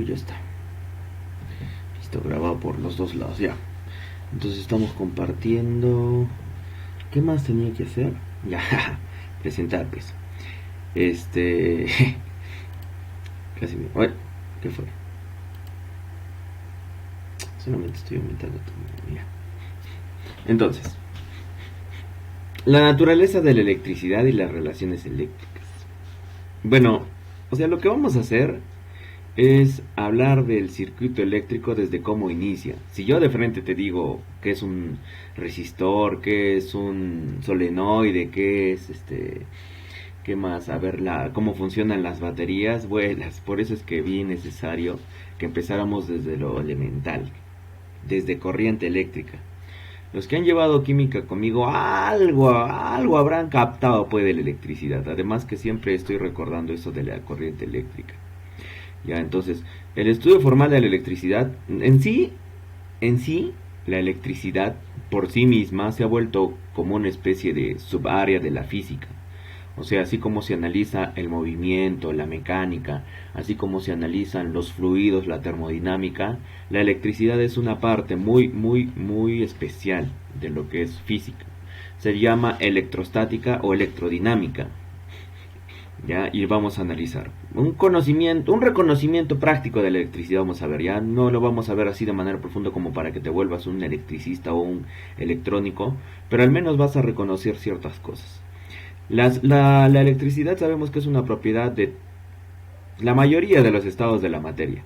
Ya está. Listo, grabado por los dos lados, ya. Entonces estamos compartiendo. ¿Qué más tenía que hacer? Ya, presentar pues. Este. Casi me. Uy, ¿qué fue? Solamente estoy aumentando todo. Ya. Entonces, la naturaleza de la electricidad y las relaciones eléctricas. Bueno, o sea, lo que vamos a hacer es hablar del circuito eléctrico desde cómo inicia. Si yo de frente te digo qué es un resistor, qué es un solenoide, qué es qué más, a ver cómo funcionan las baterías, vuelas. Por eso es que vi necesario que empezáramos desde lo elemental, desde corriente eléctrica. Los que han llevado química conmigo algo habrán captado pues de la electricidad. Además que siempre estoy recordando eso de la corriente eléctrica. Ya, entonces, el estudio formal de la electricidad, en sí, la electricidad por sí misma se ha vuelto como una especie de subárea de la física. O sea, así como se analiza el movimiento, la mecánica, así como se analizan los fluidos, la termodinámica, la electricidad es una parte muy especial de lo que es física. Se llama electrostática o electrodinámica. Ya, y vamos a analizar un reconocimiento práctico de la electricidad. Vamos a ver, ya no lo vamos a ver así de manera profunda como para que te vuelvas un electricista o un electrónico, pero al menos vas a reconocer ciertas cosas. La electricidad sabemos que es una propiedad de la mayoría de los estados de la materia.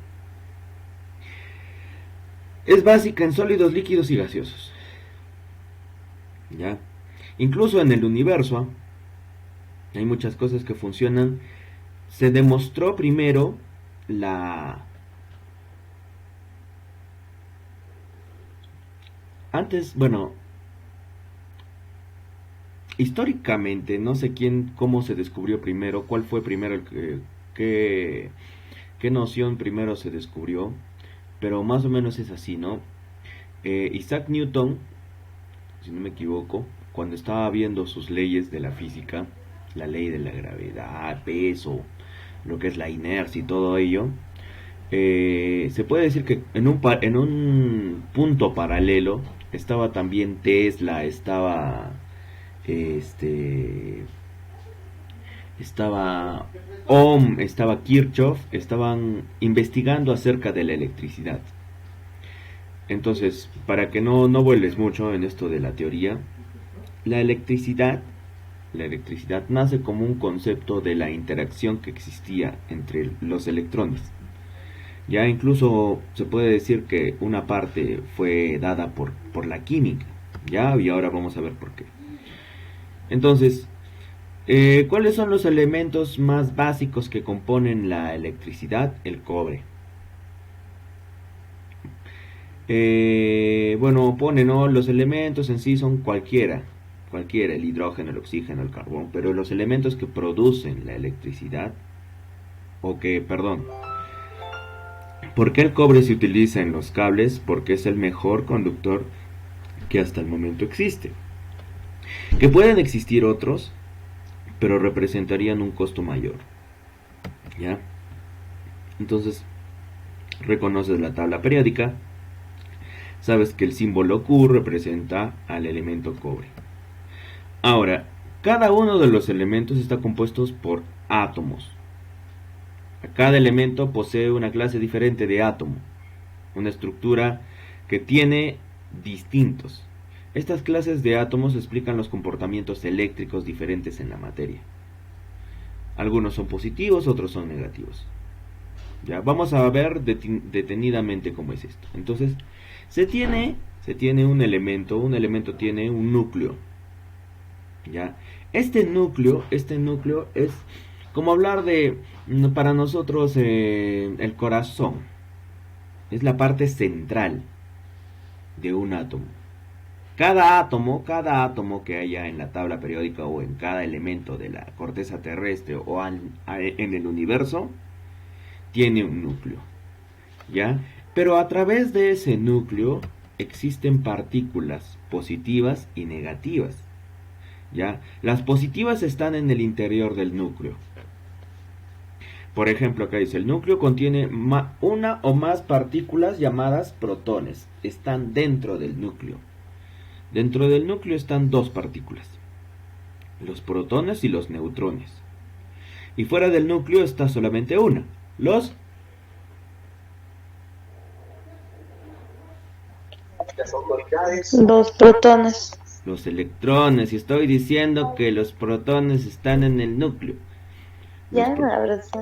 Es básica en sólidos, líquidos y gaseosos. Ya, incluso en el universo hay muchas cosas que funcionan. Se demostró primero la antes, bueno, históricamente no sé cómo se descubrió primero, cuál fue primero qué, qué noción primero se descubrió, pero más o menos es así, ¿no? Isaac Newton, si no me equivoco, cuando estaba viendo sus leyes de la física, la ley de la gravedad, peso, lo que es la inercia y todo ello, se puede decir que en un punto paralelo estaba también Tesla, este, estaba Ohm, estaba Kirchhoff, estaban investigando acerca de la electricidad. Entonces, para que no vueles mucho en esto de la teoría, la electricidad, la electricidad nace como un concepto de la interacción que existía entre los electrones. Ya incluso se puede decir que una parte fue dada por la química, ya, y ahora vamos a ver por qué. Entonces, ¿cuáles son los elementos más básicos que componen la electricidad? El cobre. Bueno, pone, ¿no? Los elementos en sí son cualquiera, el hidrógeno, el oxígeno, el carbón, pero los elementos que producen la electricidad, perdón, ¿por qué el cobre se utiliza en los cables? Porque es el mejor conductor que hasta el momento existe. Que pueden existir otros, pero representarían un costo mayor. ¿Ya? Entonces, reconoces la tabla periódica, sabes que el símbolo Q representa al elemento cobre. Ahora, cada uno de los elementos está compuesto por átomos. Cada elemento posee una clase diferente de átomo, una estructura que tiene distintos. Estas clases de átomos explican los comportamientos eléctricos diferentes en la materia. Algunos son positivos, otros son negativos. Ya, vamos a ver detenidamente cómo es esto. Entonces, se tiene un elemento tiene un núcleo. Ya, este núcleo es como hablar de, para nosotros, el corazón. Es la parte central de un átomo. Cada átomo que haya en la tabla periódica o en cada elemento de la corteza terrestre o en el universo, tiene un núcleo, ¿ya? Pero a través de ese núcleo existen partículas positivas y negativas, ¿ya? Las positivas están en el interior del núcleo. Por ejemplo, acá dice, el núcleo contiene una o más partículas llamadas protones. Están dentro del núcleo. Dentro del núcleo están dos partículas, los protones y los neutrones. Y fuera del núcleo está solamente una, Los protones. los electrones. Y estoy diciendo que los protones están en el núcleo. Los, Ya, pro ahora sí.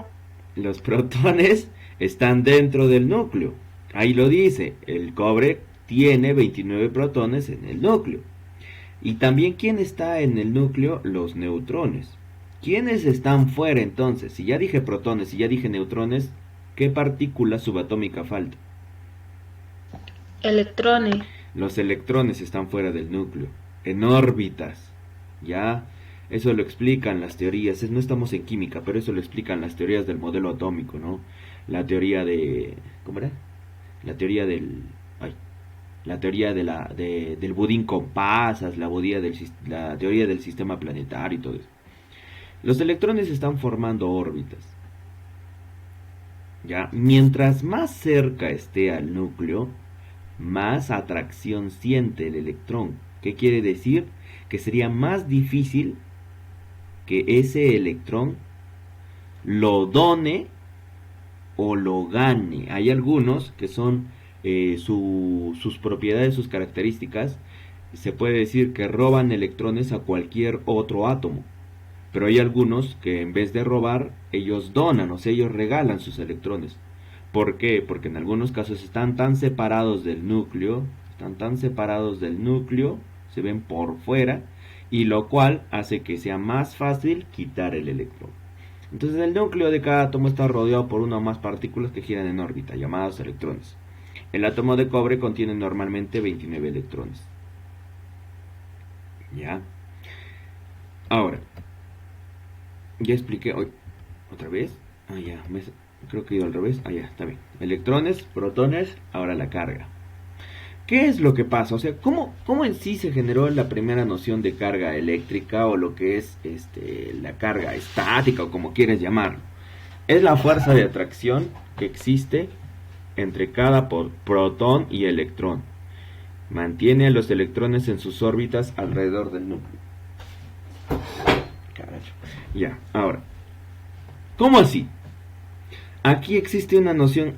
los protones están dentro del núcleo. Ahí lo dice, el cobre tiene 29 protones en el núcleo. Y también, ¿quién está en el núcleo? Los neutrones. ¿Quiénes están fuera entonces? Si ya dije protones y ya dije neutrones, ¿qué partícula subatómica falta? Electrones. Los electrones están fuera del núcleo, en órbitas. Ya, eso lo explican las teorías. No estamos en química, pero eso lo explican las teorías del modelo atómico, ¿no? La teoría de... ¿Cómo era? La teoría del... Ay, la teoría del budín con pasas, la teoría del sistema planetario y todo eso. Los electrones están formando órbitas. ¿Ya? Mientras más cerca esté al núcleo, más atracción siente el electrón. ¿Qué quiere decir? Que sería más difícil que ese electrón lo done o lo gane. Hay algunos que son sus propiedades, sus características, se puede decir que roban electrones a cualquier otro átomo. Pero hay algunos que en vez de robar, ellos donan, o sea, ellos regalan sus electrones. ¿Por qué? Porque en algunos casos están tan separados del núcleo, se ven por fuera, y lo cual hace que sea más fácil quitar el electrón. Entonces el núcleo de cada átomo está rodeado por una o más partículas que giran en órbita, llamadas electrones. El átomo de cobre contiene normalmente 29 electrones. ¿Ya? Ahora, ya expliqué hoy. ¿Otra vez? Ya, creo que he ido al revés. Ya, está bien. Electrones, protones, ahora la carga. ¿Qué es lo que pasa? O sea, ¿cómo en sí se generó la primera noción de carga eléctrica o lo que es la carga estática o como quieres llamarlo? Es la fuerza de atracción que existe entre cada protón y electrón. Mantiene a los electrones en sus órbitas alrededor del núcleo. Carajo. Ya, ahora. ¿Cómo así? Aquí existe una noción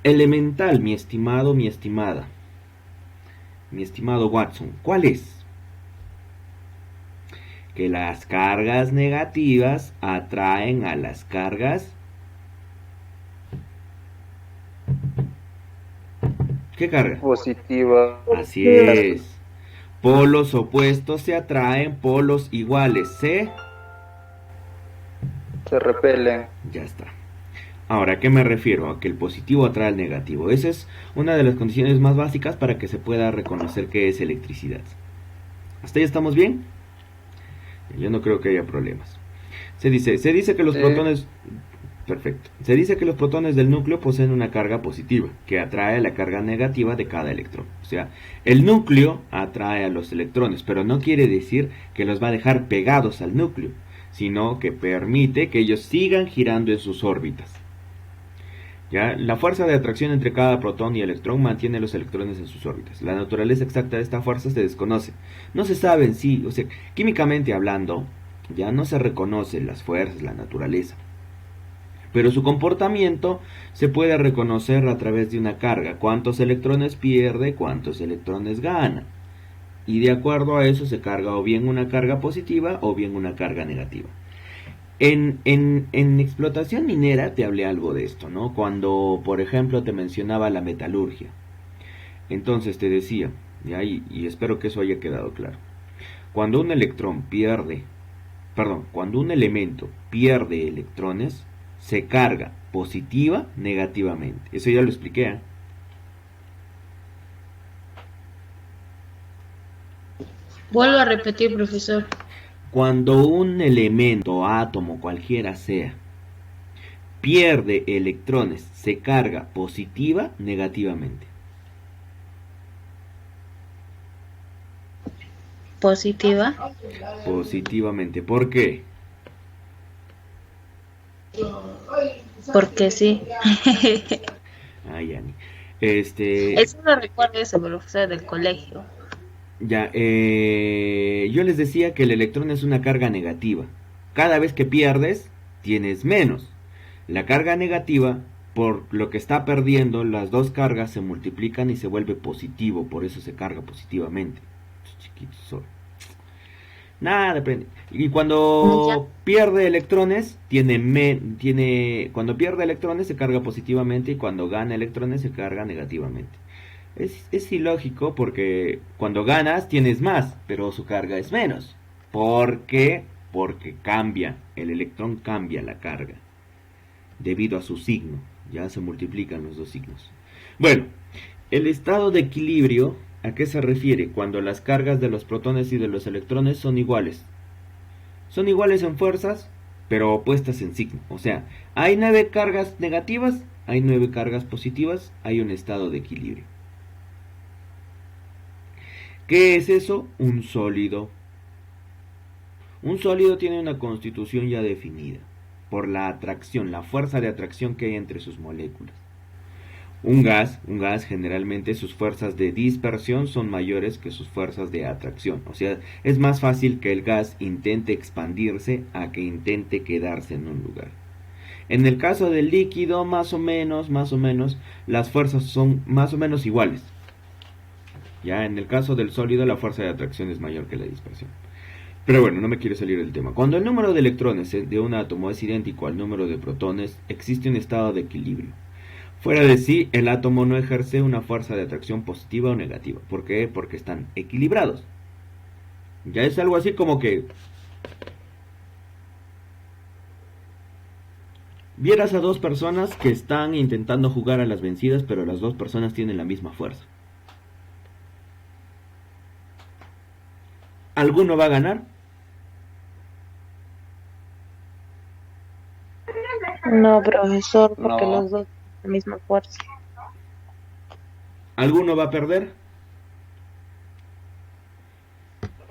elemental, mi estimado, mi estimada. Mi estimado Watson. ¿Cuál es? Que las cargas negativas atraen a las cargas... ¿Qué carga? Positiva. Así es. Polos opuestos se atraen, polos iguales se repelen. Ya está. Ahora, ¿a qué me refiero? A que el positivo atrae al negativo. Esa es una de las condiciones más básicas para que se pueda reconocer qué es electricidad. ¿Hasta ahí estamos bien? Yo no creo que haya problemas. Se dice que los protones... Perfecto. Se dice que los protones del núcleo poseen una carga positiva, que atrae la carga negativa de cada electrón. O sea, el núcleo atrae a los electrones, pero no quiere decir que los va a dejar pegados al núcleo, sino que permite que ellos sigan girando en sus órbitas. ¿Ya? La fuerza de atracción entre cada protón y electrón mantiene los electrones en sus órbitas. La naturaleza exacta de esta fuerza se desconoce. No se sabe en sí, o sea, químicamente hablando, ya no se reconocen las fuerzas, la naturaleza. Pero su comportamiento se puede reconocer a través de una carga. ¿Cuántos electrones pierde? ¿Cuántos electrones gana? Y de acuerdo a eso se carga o bien una carga positiva o bien una carga negativa. En explotación minera te hablé algo de esto, ¿no? Cuando, por ejemplo, te mencionaba la metalurgia. Entonces te decía, y espero que eso haya quedado claro. Cuando un cuando un elemento pierde electrones, se carga positiva, negativamente. Eso ya lo expliqué, ¿eh? Vuelvo a repetir, profesor. Cuando un elemento, átomo, cualquiera sea, pierde electrones, se carga positiva, negativamente. Positiva. Positivamente. ¿Por qué? Porque sí. Ay, Ani. Eso lo recuerdo ese profesor del colegio. Ya, yo les decía que el electrón es una carga negativa. Cada vez que pierdes, tienes menos. La carga negativa, por lo que está perdiendo, las dos cargas se multiplican y se vuelve positivo, por eso se carga positivamente. Chiquitos son. Nada, depende. Y Ya. cuando pierde electrones, cuando pierde electrones se carga positivamente y cuando gana electrones se carga negativamente. Es ilógico porque cuando ganas tienes más, pero su carga es menos. ¿Por qué? Porque cambia, el electrón cambia la carga debido a su signo. Ya se multiplican los dos signos. Bueno, el estado de equilibrio, ¿a qué se refiere? Cuando las cargas de los protones y de los electrones son iguales. Son iguales en fuerzas, pero opuestas en signo. O sea, hay 9 cargas negativas, hay 9 cargas positivas, hay un estado de equilibrio. ¿Qué es eso? Un sólido. Un sólido tiene una constitución ya definida por la atracción, la fuerza de atracción que hay entre sus moléculas. Un gas generalmente sus fuerzas de dispersión son mayores que sus fuerzas de atracción. O sea, es más fácil que el gas intente expandirse a que intente quedarse en un lugar. En el caso del líquido, más o menos, las fuerzas son más o menos iguales. Ya en el caso del sólido, la fuerza de atracción es mayor que la dispersión. Pero bueno, no me quiero salir del tema. Cuando el número de electrones de un átomo es idéntico al número de protones, existe un estado de equilibrio. Fuera de sí, el átomo no ejerce una fuerza de atracción positiva o negativa. ¿Por qué? Porque están equilibrados. Ya es algo así como que vieras a dos personas que están intentando jugar a las vencidas, pero las dos personas tienen la misma fuerza. ¿Alguno va a ganar? No, profesor, porque No, los dos tienen la misma fuerza. ¿Alguno va a perder?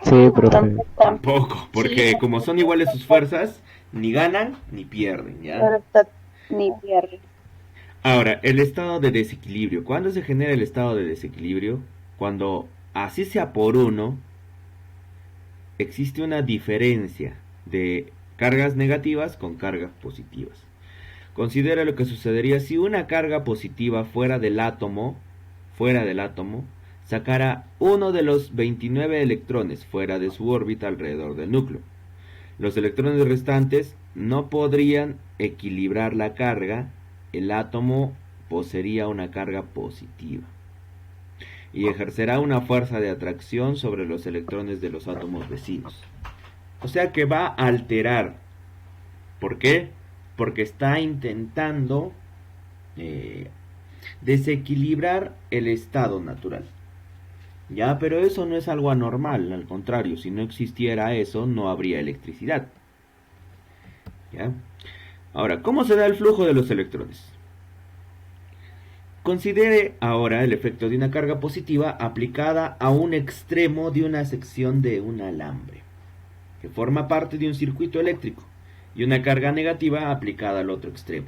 sí, profe. Tampoco. Tampoco, Sí, porque como son iguales sus fuerzas, ni ganan ni pierden, ¿ya? ni pierde. Ahora, el estado de desequilibrio. ¿Cuándo se genera el estado de desequilibrio? Cuando, así sea por uno, existe una diferencia de cargas negativas con cargas positivas. Considera lo que sucedería si una carga positiva fuera del átomo, sacara uno de los 29 electrones fuera de su órbita alrededor del núcleo. Los electrones restantes no podrían equilibrar la carga, el átomo poseería una carga positiva y ejercerá una fuerza de atracción sobre los electrones de los átomos vecinos. O sea que va a alterar. ¿Por qué? Porque está intentando desequilibrar el estado natural. Ya, pero eso no es algo anormal, al contrario, si no existiera eso, no habría electricidad. ¿Ya? Ahora, ¿cómo se da el flujo de los electrones? Considere ahora el efecto de una carga positiva aplicada a un extremo de una sección de un alambre, que forma parte de un circuito eléctrico, y una carga negativa aplicada al otro extremo.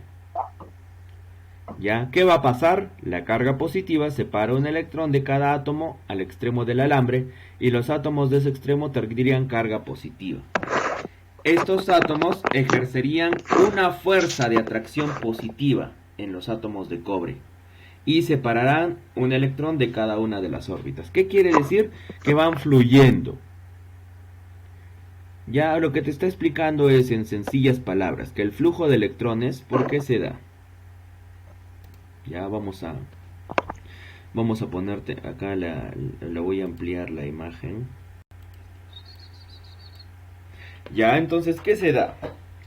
¿Ya? ¿Qué va a pasar? La carga positiva separa un electrón de cada átomo al extremo del alambre y los átomos de ese extremo tendrían carga positiva. Estos átomos ejercerían una fuerza de atracción positiva en los átomos de cobre y separarán un electrón de cada una de las órbitas. ¿Qué quiere decir? Que van fluyendo. Ya lo que te está explicando es en sencillas palabras que el flujo de electrones, ¿por qué se da? Ya vamos a ponerte acá la voy a ampliar la imagen. Ya, entonces, ¿qué se da?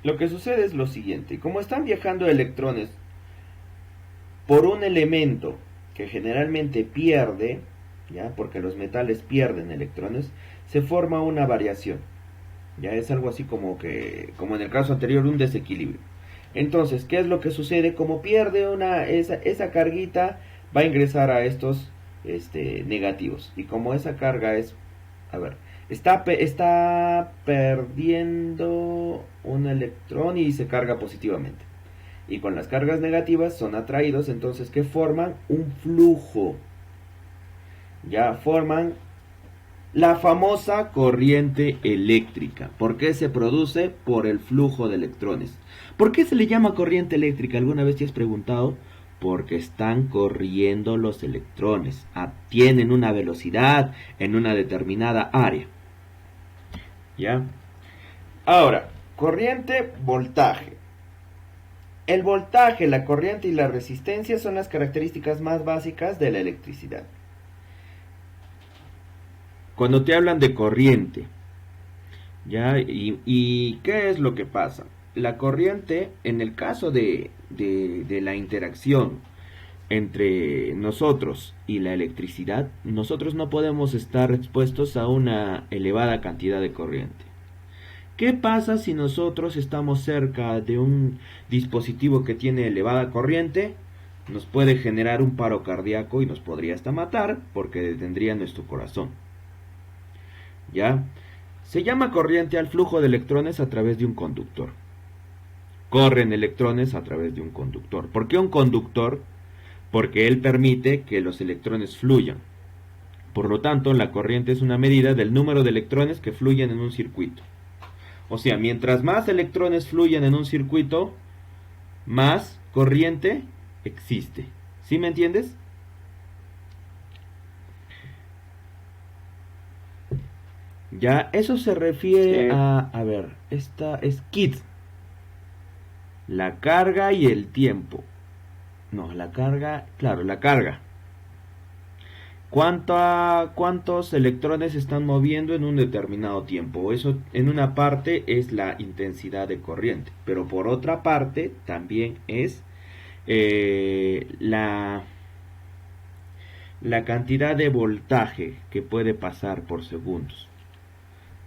Lo que sucede es lo siguiente, como están viajando electrones por un elemento que generalmente pierde, ya, porque los metales pierden electrones, se forma una variación. Ya es algo así como en el caso anterior, un desequilibrio. Entonces, ¿qué es lo que sucede? Como pierde esa carguita, va a ingresar a estos negativos. Y como esa carga es, Está perdiendo un electrón y se carga positivamente. Y con las cargas negativas son atraídos, entonces que forman un flujo. Ya forman la famosa corriente eléctrica. ¿Por qué se produce? Por el flujo de electrones. ¿Por qué se le llama corriente eléctrica? ¿Alguna vez te has preguntado? Porque están corriendo los electrones. Tienen una velocidad en una determinada área. ¿Ya? Ahora, corriente, voltaje. El voltaje, la corriente y la resistencia son las características más básicas de la electricidad. Cuando te hablan de corriente, ¿ya? ¿Y qué es lo que pasa? La corriente, en el caso de la interacción entre nosotros y la electricidad, nosotros no podemos estar expuestos a una elevada cantidad de corriente. ¿Qué pasa si nosotros estamos cerca de un dispositivo que tiene elevada corriente? Nos puede generar un paro cardíaco y nos podría hasta matar porque detendría nuestro corazón. ¿Ya? Se llama corriente al flujo de electrones a través de un conductor. Corren electrones a través de un conductor. ¿Por qué un conductor? Porque él permite que los electrones fluyan. Por lo tanto, la corriente es una medida del número de electrones que fluyen en un circuito. O sea, mientras más electrones fluyen en un circuito, más corriente existe. ¿Sí me entiendes? Ya, eso se refiere a ver, esta es kit. La carga y el tiempo. No, la carga, claro, la carga. ¿Cuántos electrones se están moviendo en un determinado tiempo? Eso en una parte es la intensidad de corriente, pero por otra parte también es la cantidad de voltaje que puede pasar por segundos.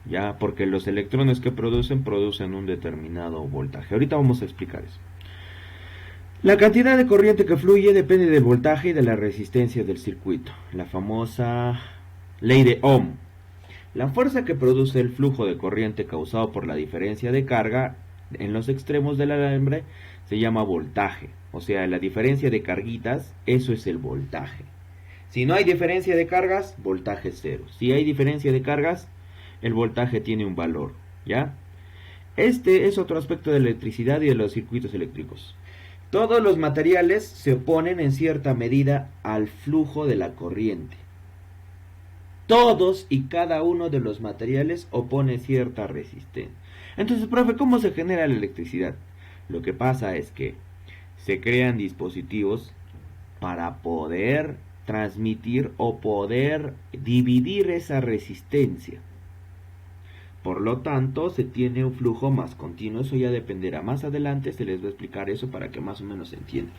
Ya, porque los electrones que producen un determinado voltaje. Ahorita vamos a explicar eso. La cantidad de corriente que fluye depende del voltaje y de la resistencia del circuito, la famosa ley de Ohm. La fuerza que produce el flujo de corriente causado por la diferencia de carga en los extremos del alambre se llama voltaje. O sea, la diferencia de carguitas, eso es el voltaje. Si no hay diferencia de cargas, voltaje es cero. Si hay diferencia de cargas, el voltaje tiene un valor, ¿ya? Este es otro aspecto de la electricidad y de los circuitos eléctricos. Todos los materiales se oponen en cierta medida al flujo de la corriente. Todos y cada uno de los materiales opone cierta resistencia. Entonces, profe, ¿cómo se genera la electricidad? Lo que pasa es que se crean dispositivos para poder transmitir o poder dividir esa resistencia. Por lo tanto, se tiene un flujo más continuo. Eso ya dependerá. Más adelante se les va a explicar eso para que más o menos se entienda.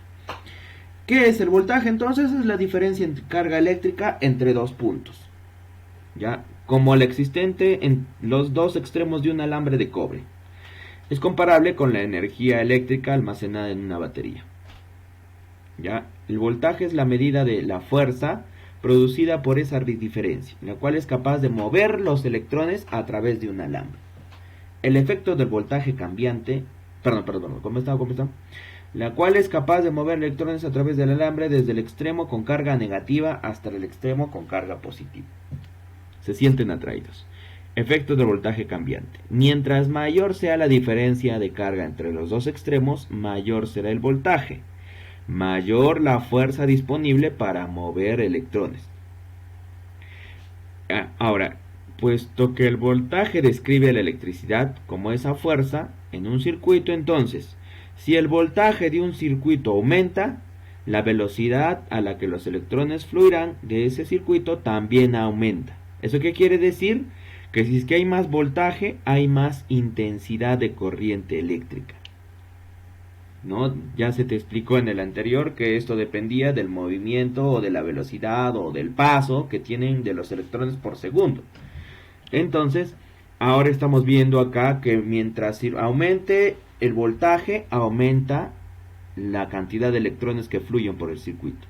¿Qué es el voltaje? Entonces es la diferencia en carga eléctrica entre dos puntos. ¿Ya? Como la existente en los dos extremos de un alambre de cobre. Es comparable con la energía eléctrica almacenada en una batería. ¿Ya? El voltaje es la medida de la fuerza producida por esa diferencia, la cual es capaz de mover los electrones a través de un alambre. El efecto del voltaje cambiante, ¿cómo está? La cual es capaz de mover electrones a través del alambre desde el extremo con carga negativa hasta el extremo con carga positiva. Se sienten atraídos. Efecto del voltaje cambiante. Mientras mayor sea la diferencia de carga entre los dos extremos, mayor será el voltaje. Mayor la fuerza disponible para mover electrones. Ahora, puesto que el voltaje describe la electricidad como esa fuerza en un circuito, entonces, si el voltaje de un circuito aumenta, la velocidad a la que los electrones fluirán de ese circuito también aumenta. ¿Eso qué quiere decir? Que si es que hay más voltaje, hay más intensidad de corriente eléctrica. ¿No? Ya se te explicó en el anterior que esto dependía del movimiento o de la velocidad o del paso que tienen de los electrones por segundo. Entonces, ahora estamos viendo acá que mientras aumente el voltaje, aumenta la cantidad de electrones que fluyen por el circuito.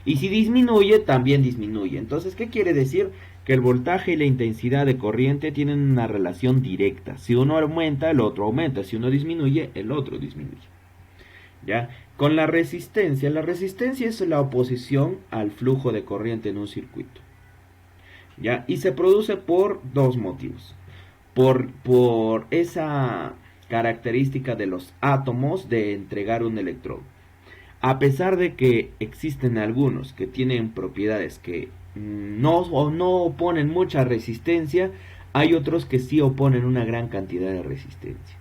Y si disminuye, también disminuye. Entonces, ¿qué quiere decir? que el voltaje y la intensidad de corriente tienen una relación directa. Si uno aumenta, el otro aumenta. Si uno disminuye, el otro disminuye. ¿Ya? Con la resistencia es la oposición al flujo de corriente en un circuito. ¿Ya? Y se produce por dos motivos. Por esa característica de los átomos de entregar un electrón. A pesar de que existen algunos que tienen propiedades que no oponen mucha resistencia, hay otros que sí oponen una gran cantidad de resistencia.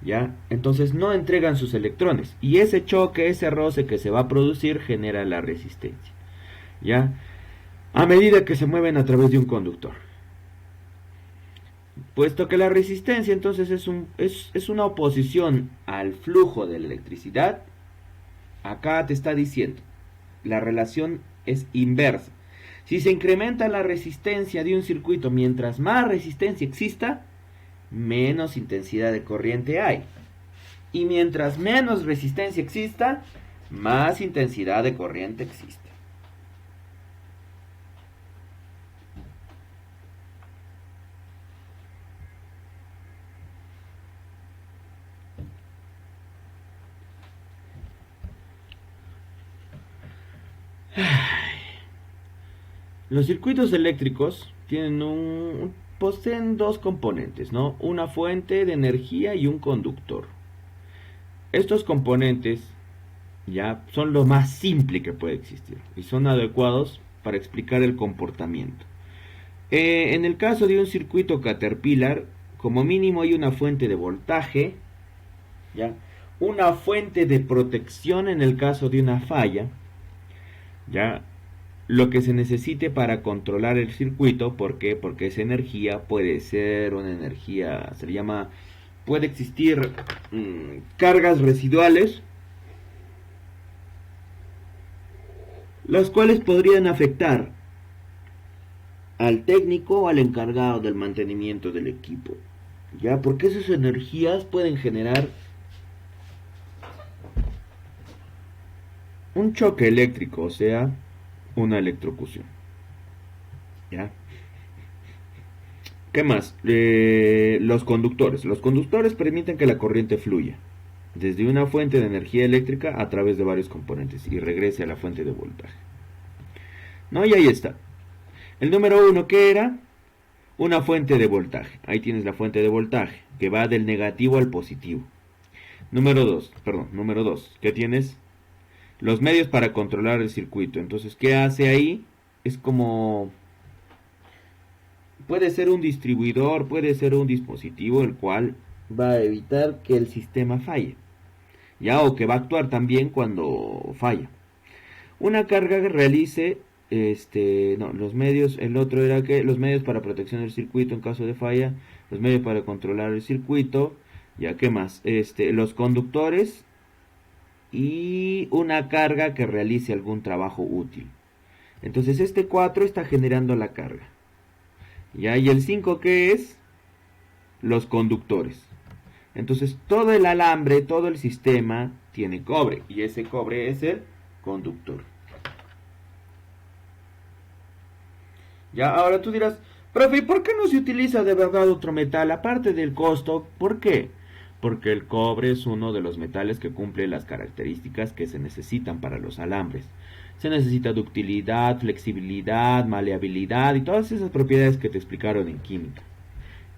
¿Ya? Entonces no entregan sus electrones y ese choque, ese roce que se va a producir genera la resistencia. ¿Ya? A medida que se mueven a través de un conductor. Puesto que la resistencia entonces es una oposición al flujo de la electricidad, acá te está diciendo, la relación es inversa. Si se incrementa la resistencia de un circuito, mientras más resistencia exista, menos intensidad de corriente hay. Y mientras menos resistencia exista, más intensidad de corriente existe. Los circuitos eléctricos poseen dos componentes, ¿no? Una fuente de energía y un conductor. Estos componentes ya son lo más simple que puede existir y son adecuados para explicar el comportamiento. En el caso de un circuito Caterpillar, como mínimo hay una fuente de voltaje, ¿ya? Una fuente de protección en el caso de una falla, ¿ya? Lo que se necesite para controlar el circuito. ¿Por qué? Porque esa energía puede ser una energía, puede existir cargas residuales, las cuales podrían afectar al técnico o al encargado del mantenimiento del equipo. ¿Ya? Porque esas energías pueden generar un choque eléctrico, o sea, una electrocución. ¿Ya? ¿Qué más? Los conductores. Los conductores permiten que la corriente fluya desde una fuente de energía eléctrica a través de varios componentes y regrese a la fuente de voltaje. ¿No? Y ahí está. El número 1, ¿qué era? Una fuente de voltaje. Ahí tienes la fuente de voltaje, que va del negativo al positivo. Número 2, ¿qué tienes? Los medios para controlar el circuito. Entonces, ¿qué hace ahí? Es como... puede ser un distribuidor, puede ser un dispositivo el cual va a evitar que el sistema falle. Ya, o que va a actuar también cuando falla. Una carga que realice, los medios, el otro era que los medios para protección del circuito en caso de falla, los medios para controlar el circuito, ya, ¿qué más? Los conductores y una carga que realice algún trabajo útil. Entonces este 4 está generando la carga. Ya, y el 5, ¿qué es? Los conductores. Entonces todo el alambre, todo el sistema tiene cobre, y ese cobre es el conductor. Ya, ahora tú dirás, profe, ¿y por qué no se utiliza de verdad otro metal aparte del costo? ¿Por qué? Porque el cobre es uno de los metales que cumple las características que se necesitan para los alambres. Se necesita ductilidad, flexibilidad, maleabilidad y todas esas propiedades que te explicaron en química.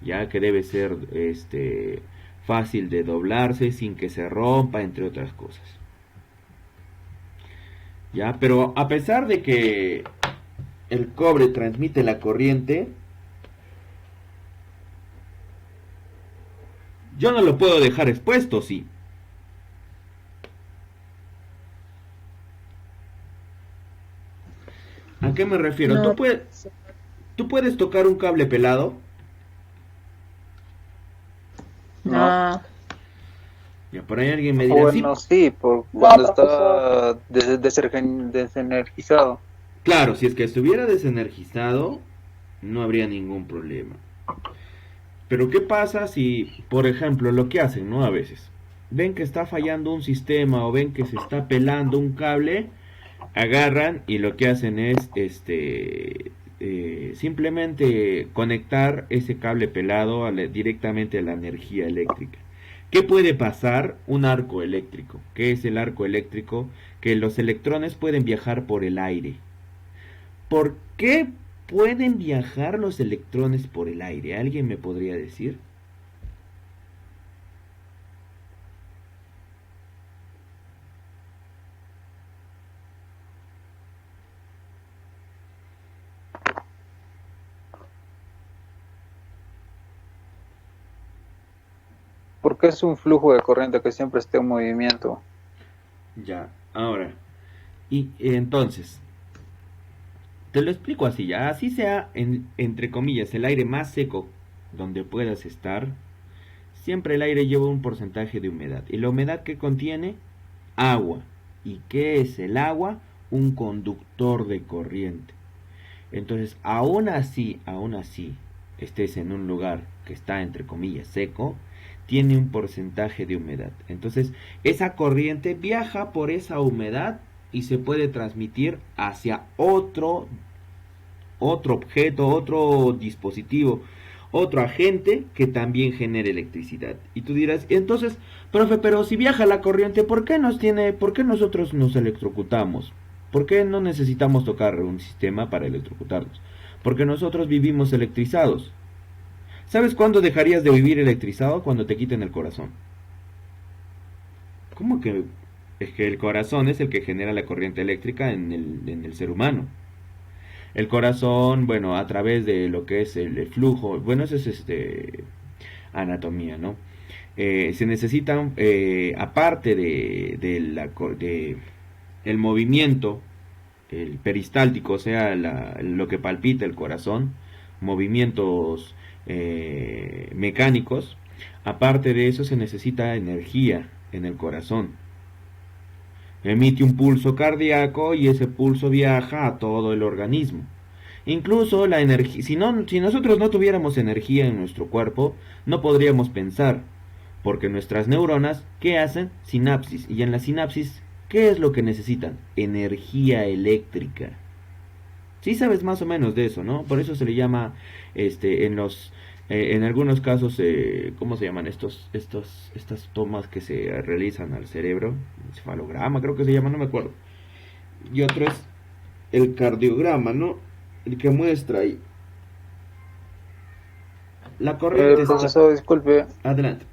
Ya que debe ser fácil de doblarse sin que se rompa, entre otras cosas. Ya, pero a pesar de que el cobre transmite la corriente, yo no lo puedo dejar expuesto, sí. ¿A qué me refiero? No, ¿Tú puedes tocar un cable pelado? no. Ya, por ahí alguien me dirá, Bueno, sí. sí, por cuando está desenergizado. Claro, si es que estuviera desenergizado, no habría ningún problema. Pero ¿qué pasa si, por ejemplo, lo que hacen, ¿no? A veces, ven que está fallando un sistema o ven que se está pelando un cable, agarran y lo que hacen es, simplemente conectar ese cable pelado directamente a la energía eléctrica. ¿Qué puede pasar? Un arco eléctrico. ¿Qué es el arco eléctrico? Que los electrones pueden viajar por el aire. ¿Por qué pueden viajar los electrones por el aire? ¿Alguien me podría decir? Porque es un flujo de corriente que siempre esté en movimiento. Ya, ahora. Y entonces, te lo explico así, ya. Así sea, entre comillas, el aire más seco donde puedas estar, siempre el aire lleva un porcentaje de humedad. ¿Y la humedad que contiene? Agua. ¿Y qué es el agua? Un conductor de corriente. Entonces, aún así, estés en un lugar que está, entre comillas, seco, tiene un porcentaje de humedad. Entonces, esa corriente viaja por esa humedad y se puede transmitir hacia otro objeto, otro dispositivo, otro agente que también genere electricidad. Y tú dirás, entonces, profe, pero si viaja la corriente, ¿por qué nosotros nos electrocutamos? ¿Por qué no necesitamos tocar un sistema para electrocutarnos? Porque nosotros vivimos electrizados. ¿Sabes cuándo dejarías de vivir electrizado? Cuando te quiten el corazón. ¿Cómo que? Es que el corazón es el que genera la corriente eléctrica en el ser humano. El corazón, bueno, a través de lo que es el flujo, bueno, eso es anatomía, ¿no? Se necesitan, aparte de el movimiento, el peristáltico, o sea, lo que palpita el corazón, movimientos mecánicos, aparte de eso se necesita energía en el corazón. Emite un pulso cardíaco y ese pulso viaja a todo el organismo. Incluso la energía, si nosotros no tuviéramos energía en nuestro cuerpo, no podríamos pensar, porque nuestras neuronas, ¿qué hacen? Sinapsis. Y en la sinapsis, ¿qué es lo que necesitan? Energía eléctrica. Sí sabes más o menos de eso, ¿no? Por eso se le llama, en algunos casos, ¿cómo se llaman estas tomas que se realizan al cerebro? Encefalograma, creo que se llama, no me acuerdo. Y otro es el cardiograma, ¿no? El que muestra ahí la corriente. Profesor, disculpe. Adelante.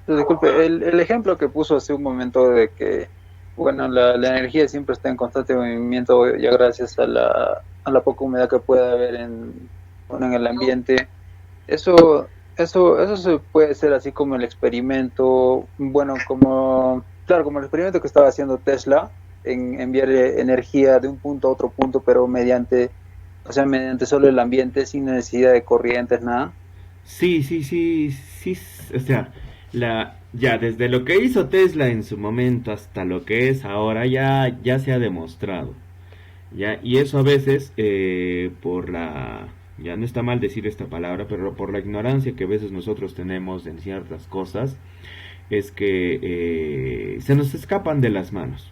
Disculpe, el ejemplo que puso hace un momento de que, bueno, la energía siempre está en constante movimiento ya gracias a la poca humedad que puede haber en el ambiente. Eso se puede hacer así como el experimento, bueno, claro, como el experimento que estaba haciendo Tesla en enviar energía de un punto a otro punto, pero mediante solo el ambiente, sin necesidad de corrientes, nada. Sí, o sea, ya desde lo que hizo Tesla en su momento hasta lo que es ahora ya se ha demostrado. Ya, y eso a veces ya no está mal decir esta palabra, pero por la ignorancia que a veces nosotros tenemos en ciertas cosas, es que se nos escapan de las manos.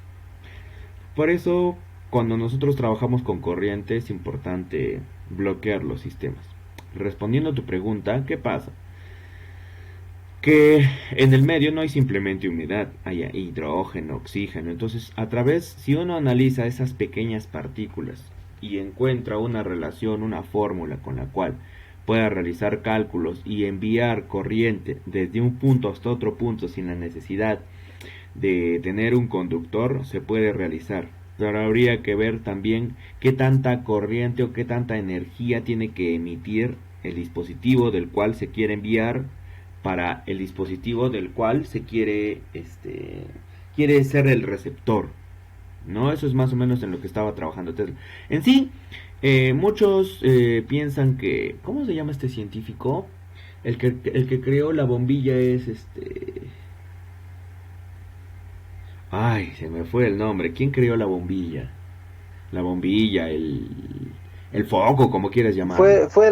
Por eso, cuando nosotros trabajamos con corriente, es importante bloquear los sistemas. Respondiendo a tu pregunta, ¿qué pasa? Que en el medio no hay simplemente humedad, hay hidrógeno, oxígeno. Entonces, si uno analiza esas pequeñas partículas y encuentra una relación, una fórmula con la cual pueda realizar cálculos y enviar corriente desde un punto hasta otro punto sin la necesidad de tener un conductor, se puede realizar. Pero habría que ver también qué tanta corriente o qué tanta energía tiene que emitir el dispositivo del cual se quiere enviar para el dispositivo del cual se quiere ser el receptor, ¿no? Eso es más o menos en lo que estaba trabajando Tesla. En sí, muchos piensan que, ¿cómo se llama este científico? El que creó la bombilla es Ay, se me fue el nombre. ¿Quién creó la bombilla? La bombilla, el foco, como quieras llamarlo. Fue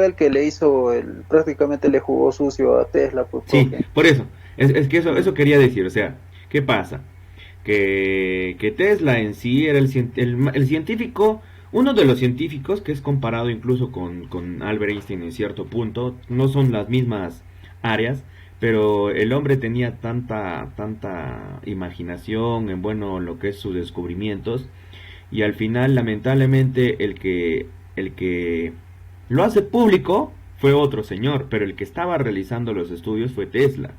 el que le hizo, prácticamente le jugó sucio a Tesla. Pues, sí, por eso. Es que eso quería decir. O sea, ¿qué pasa? que Tesla en sí era el científico, uno de los científicos que es comparado incluso con Albert Einstein en cierto punto. No son las mismas áreas, pero el hombre tenía tanta imaginación en bueno lo que es sus descubrimientos, y al final lamentablemente el que lo hace público fue otro señor, pero el que estaba realizando los estudios fue Tesla.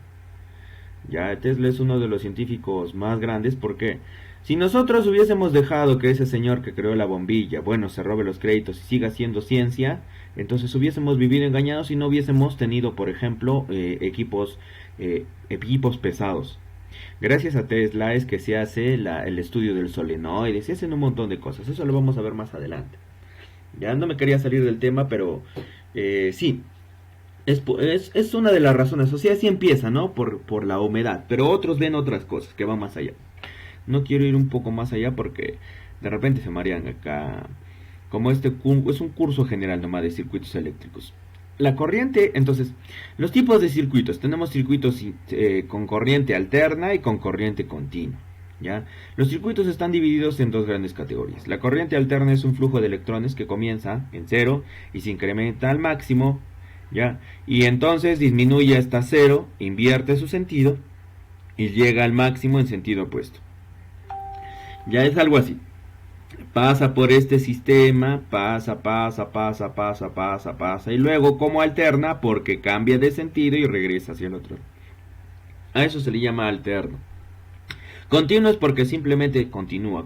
Ya Tesla es uno de los científicos más grandes, porque si nosotros hubiésemos dejado que ese señor que creó la bombilla, bueno, se robe los créditos y siga haciendo ciencia, entonces hubiésemos vivido engañados y no hubiésemos tenido, por ejemplo, equipos pesados. Gracias a Tesla es que se hace el estudio del solenoide, se hacen un montón de cosas. Eso lo vamos a ver más adelante. Ya no me quería salir del tema, pero sí, es una de las razones. O sea, así empieza, ¿no? Por la humedad, pero otros ven otras cosas que van más allá. No quiero ir un poco más allá porque de repente se marean acá. Como es un curso general nomás de circuitos eléctricos. La corriente, entonces, los tipos de circuitos. Tenemos circuitos con corriente alterna y con corriente continua. ¿Ya? Los circuitos están divididos en dos grandes categorías. La corriente alterna es un flujo de electrones que comienza en cero y se incrementa al máximo, ¿ya? Y entonces disminuye hasta cero, invierte su sentido y llega al máximo en sentido opuesto. Ya es algo así. Pasa por este sistema, pasa, y luego como alterna porque cambia de sentido y regresa hacia el otro. A eso se le llama alterno. Continuo es porque simplemente continúa.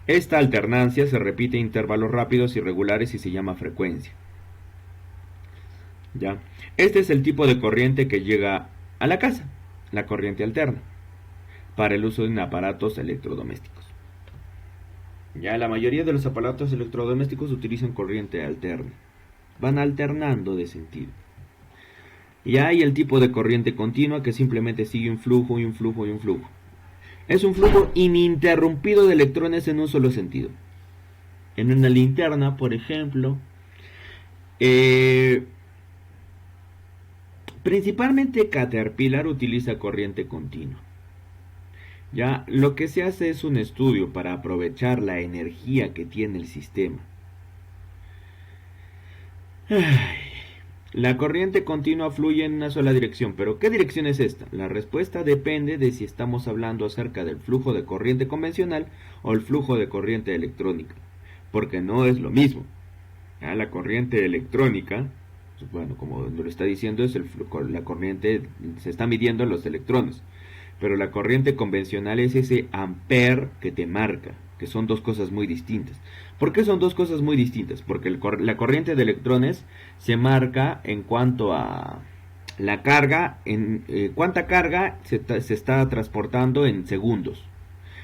Esta alternancia se repite en intervalos rápidos y regulares y se llama frecuencia. ¿Ya? Este es el tipo de corriente que llega a la casa, la corriente alterna, para el uso en aparatos electrodomésticos. Ya la mayoría de los aparatos electrodomésticos utilizan corriente alterna. Van alternando de sentido. Y hay el tipo de corriente continua que simplemente sigue un flujo y un flujo y un flujo. Es un flujo ininterrumpido de electrones en un solo sentido. En una linterna, por ejemplo, principalmente Caterpillar utiliza corriente continua. Ya, lo que se hace es un estudio para aprovechar la energía que tiene el sistema. La corriente continua fluye en una sola dirección, pero ¿qué dirección es esta? La respuesta depende de si estamos hablando acerca del flujo de corriente convencional o el flujo de corriente electrónica, porque no es lo mismo. Ya, la corriente electrónica, bueno, como lo está diciendo, es la corriente, se está midiendo los electrones. Pero la corriente convencional es ese ampere que te marca, que son dos cosas muy distintas. ¿Por qué son dos cosas muy distintas? Porque la corriente de electrones se marca en cuanto a la carga, cuánta carga se está transportando en segundos.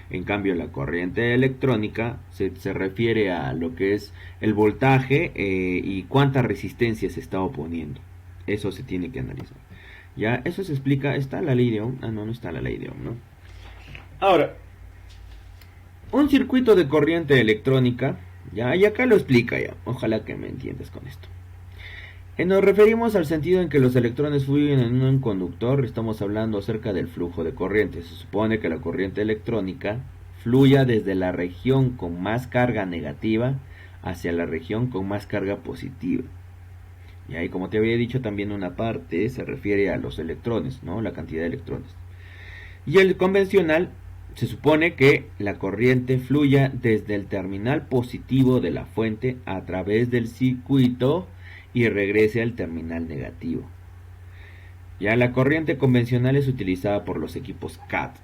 En cambio, la corriente electrónica se refiere a lo que es el voltaje y cuánta resistencia se está oponiendo. Eso se tiene que analizar. Ya, eso se explica, está la ley de Ohm. No está la ley de Ohm, ¿no? Ahora, un circuito de corriente electrónica, ya, y acá lo explica ya, ojalá que me entiendas con esto. Nos referimos al sentido en que los electrones fluyen en un conductor, estamos hablando acerca del flujo de corriente. Se supone que la corriente electrónica fluya desde la región con más carga negativa hacia la región con más carga positiva. Y ahí, como te había dicho, también una parte se refiere a los electrones, ¿no? La cantidad de electrones. Y el convencional, se supone que la corriente fluya desde el terminal positivo de la fuente a través del circuito y regrese al terminal negativo. Ya la corriente convencional es utilizada por los equipos CAT.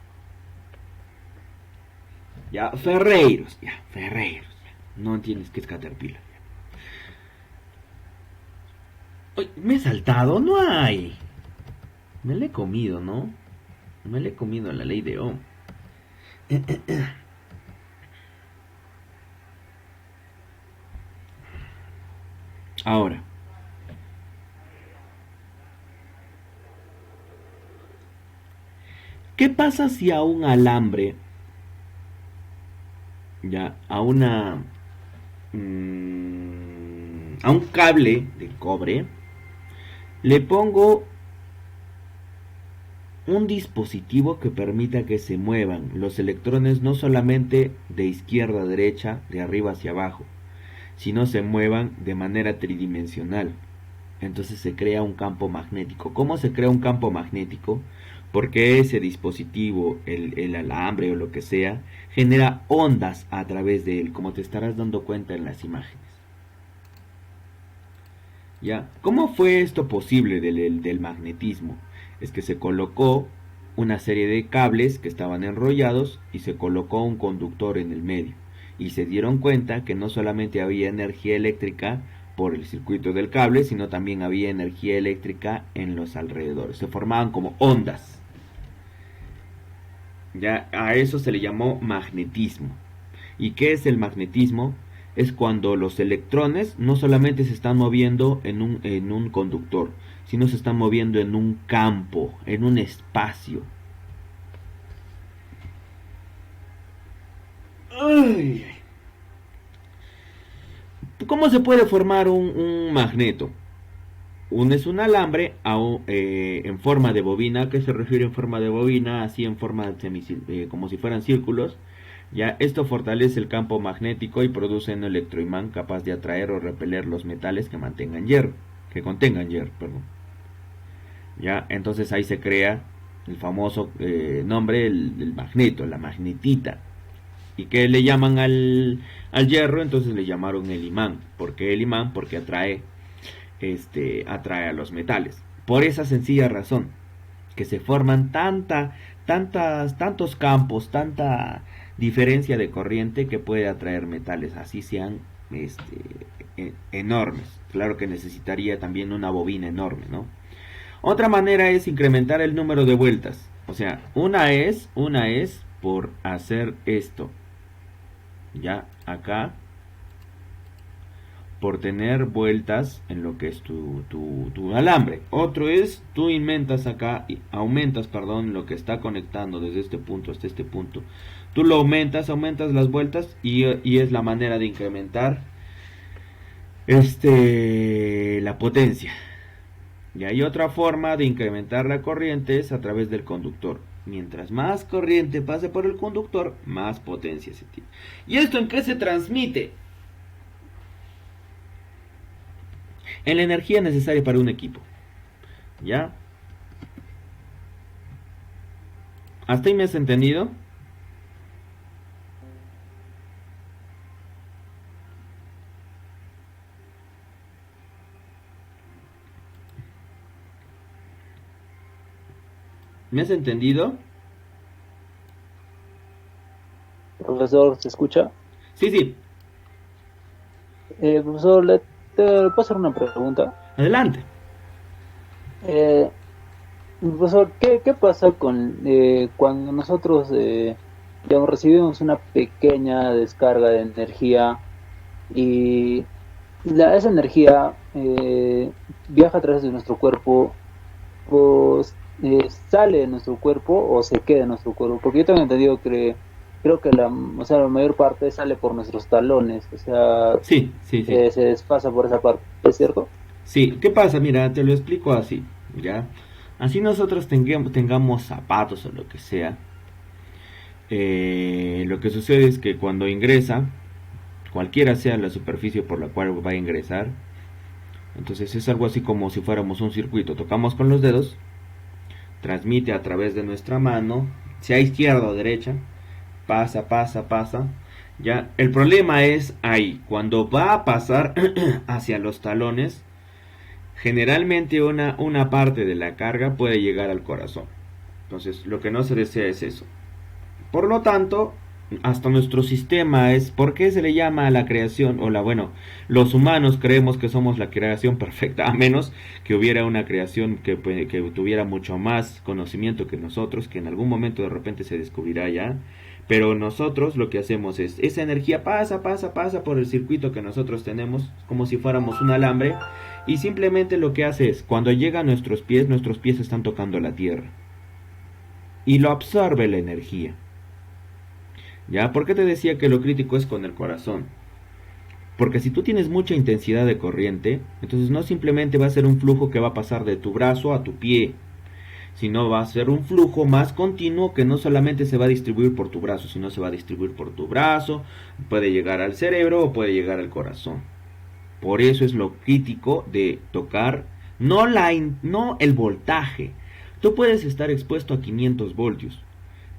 Ya, Ferreiros. No entiendes qué es Caterpillar. Uy, me he saltado, no hay. Me la he comido, ¿no? Me la he comido la ley de Ohm. Ahora, ¿qué pasa si a un alambre, ya, a un cable de cobre, le pongo un dispositivo que permita que se muevan los electrones no solamente de izquierda a derecha, de arriba hacia abajo, sino se muevan de manera tridimensional. Entonces se crea un campo magnético. ¿Cómo se crea un campo magnético? Porque ese dispositivo, el alambre o lo que sea, genera ondas a través de él, como te estarás dando cuenta en las imágenes. ¿Ya? ¿Cómo fue esto posible del magnetismo? Es que se colocó una serie de cables que estaban enrollados y se colocó un conductor en el medio. Y se dieron cuenta que no solamente había energía eléctrica por el circuito del cable, sino también había energía eléctrica en los alrededores. Se formaban como ondas. Ya a eso se le llamó magnetismo. ¿Y qué es el magnetismo? Es cuando los electrones no solamente se están moviendo en un conductor, sino se están moviendo en un campo, en un espacio. Ay. ¿Cómo se puede formar un magneto? Unes un alambre en forma de bobina. ¿A qué se refiere en forma de bobina? Así en forma de como si fueran círculos. Ya, esto fortalece el campo magnético y produce un electroimán capaz de atraer o repeler los metales que contengan hierro, perdón. Ya, entonces ahí se crea el famoso nombre del magneto, la magnetita. ¿Y qué le llaman al hierro? Entonces le llamaron el imán. ¿Por qué el imán? Porque atrae a los metales. Por esa sencilla razón, que se forman tantos campos, tanta diferencia de corriente que puede atraer metales, así sean enormes. Claro que necesitaría también una bobina enorme, ¿no? Otra manera es incrementar el número de vueltas. O sea, una es por hacer esto. Ya, acá, por tener vueltas en lo que es tu alambre. Otro es, tú aumentas lo que está conectando desde este punto hasta este punto. Tú lo aumentas las vueltas y es la manera de incrementar la potencia. Y hay otra forma de incrementar la corriente, es a través del conductor. Mientras más corriente pase por el conductor, más potencia se tiene. ¿Y esto en qué se transmite? En la energía necesaria para un equipo. ¿Ya? ¿Hasta ahí me has entendido? ¿Me has entendido? Profesor, ¿se escucha? Sí, sí. Profesor, ¿te puedo hacer una pregunta? Adelante. Profesor, ¿qué pasa con cuando nosotros digamos, recibimos una pequeña descarga de energía y esa energía viaja a través de nuestro cuerpo, pues sale de nuestro cuerpo o se queda en nuestro cuerpo? Porque yo tengo entendido que creo que la mayor parte sale por nuestros talones, o sea, Sí. se desfasa por esa parte, ¿es cierto? Sí, ¿qué pasa? Mira, te lo explico así, ¿ya? Así nosotros tengamos zapatos o lo que sea, lo que sucede es que cuando ingresa, cualquiera sea la superficie por la cual va a ingresar, entonces es algo así como si fuéramos un circuito, tocamos con los dedos, transmite a través de nuestra mano, sea izquierda o derecha, pasa, ya. El problema es ahí, cuando va a pasar hacia los talones, generalmente una parte de la carga puede llegar al corazón. Entonces lo que no se desea es eso. Por lo tanto, hasta nuestro sistema es, ¿por qué se le llama a la creación? Los humanos creemos que somos la creación perfecta, a menos que hubiera una creación que tuviera mucho más conocimiento que nosotros, que en algún momento de repente se descubrirá ya. Pero nosotros lo que hacemos es, esa energía pasa por el circuito que nosotros tenemos, como si fuéramos un alambre, y simplemente lo que hace es, cuando llega a nuestros pies están tocando la tierra, y lo absorbe la energía. ¿Ya? ¿Por qué te decía que lo crítico es con el corazón? Porque si tú tienes mucha intensidad de corriente, entonces no simplemente va a ser un flujo que va a pasar de tu brazo a tu pie, sino va a ser un flujo más continuo que no solamente se va a distribuir por tu brazo, sino se va a distribuir por tu brazo, puede llegar al cerebro o puede llegar al corazón. Por eso es lo crítico de tocar no el voltaje. Tú puedes estar expuesto a 500 voltios,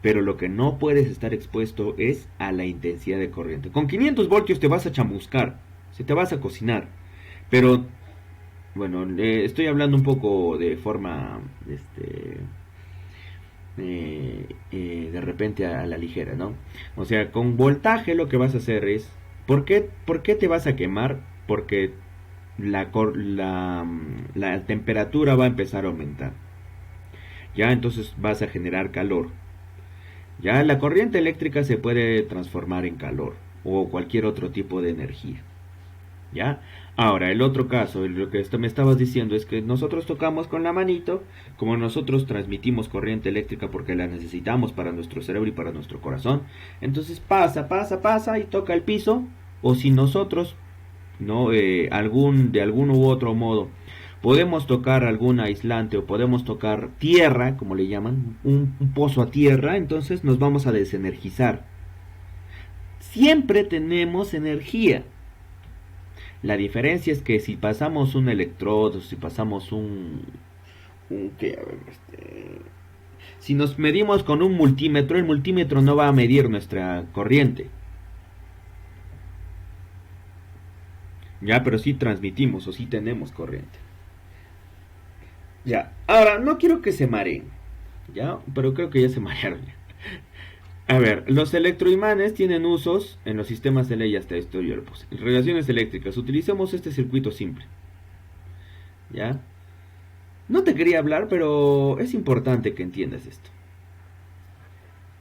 pero lo que no puedes estar expuesto es a la intensidad de corriente. Con 500 voltios te vas a chamuscar, se te vas a cocinar, pero bueno, estoy hablando un poco de forma de repente a la ligera, ¿no? O sea, con voltaje lo que vas a hacer es, ¿por qué te vas a quemar? Porque la temperatura va a empezar a aumentar. Ya, entonces vas a generar calor. Ya, la corriente eléctrica se puede transformar en calor o cualquier otro tipo de energía. ¿Ya? Ahora, el otro caso, lo que me estabas diciendo es que nosotros tocamos con la manito, como nosotros transmitimos corriente eléctrica porque la necesitamos para nuestro cerebro y para nuestro corazón, entonces pasa y toca el piso, o si nosotros, no, de algún u otro modo, podemos tocar algún aislante o podemos tocar tierra, como le llaman, un pozo a tierra, entonces nos vamos a desenergizar. Siempre tenemos energía. La diferencia es que si pasamos un electrodo, si pasamos si nos medimos con un multímetro, el multímetro no va a medir nuestra corriente. Ya, pero sí transmitimos o sí tenemos corriente. Ya, ahora no quiero que se mareen, ya, pero creo que ya se marearon ya. A ver, los electroimanes tienen usos en los sistemas de ley, hasta esto yo lo puse. En relaciones eléctricas, utilicemos este circuito simple. ¿Ya? No te quería hablar, pero es importante que entiendas esto.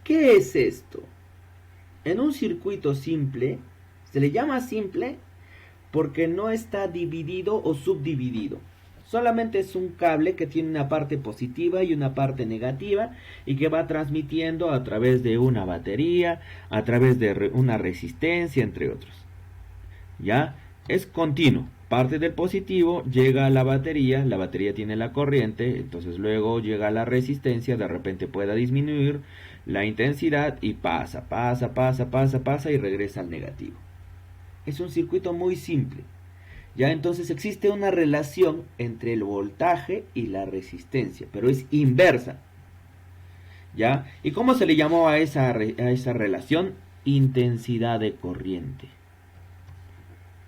¿Qué es esto? En un circuito simple, se le llama simple porque no está dividido o subdividido. Solamente es un cable que tiene una parte positiva y una parte negativa y que va transmitiendo a través de una batería, a través de una resistencia, entre otros. ¿Ya? Es continuo. Parte del positivo llega a la batería tiene la corriente, entonces luego llega a la resistencia, de repente pueda disminuir la intensidad y pasa y regresa al negativo. Es un circuito muy simple. Ya, entonces existe una relación entre el voltaje y la resistencia, pero es inversa. ¿Ya? ¿Y cómo se le llamó a esa relación? Intensidad de corriente.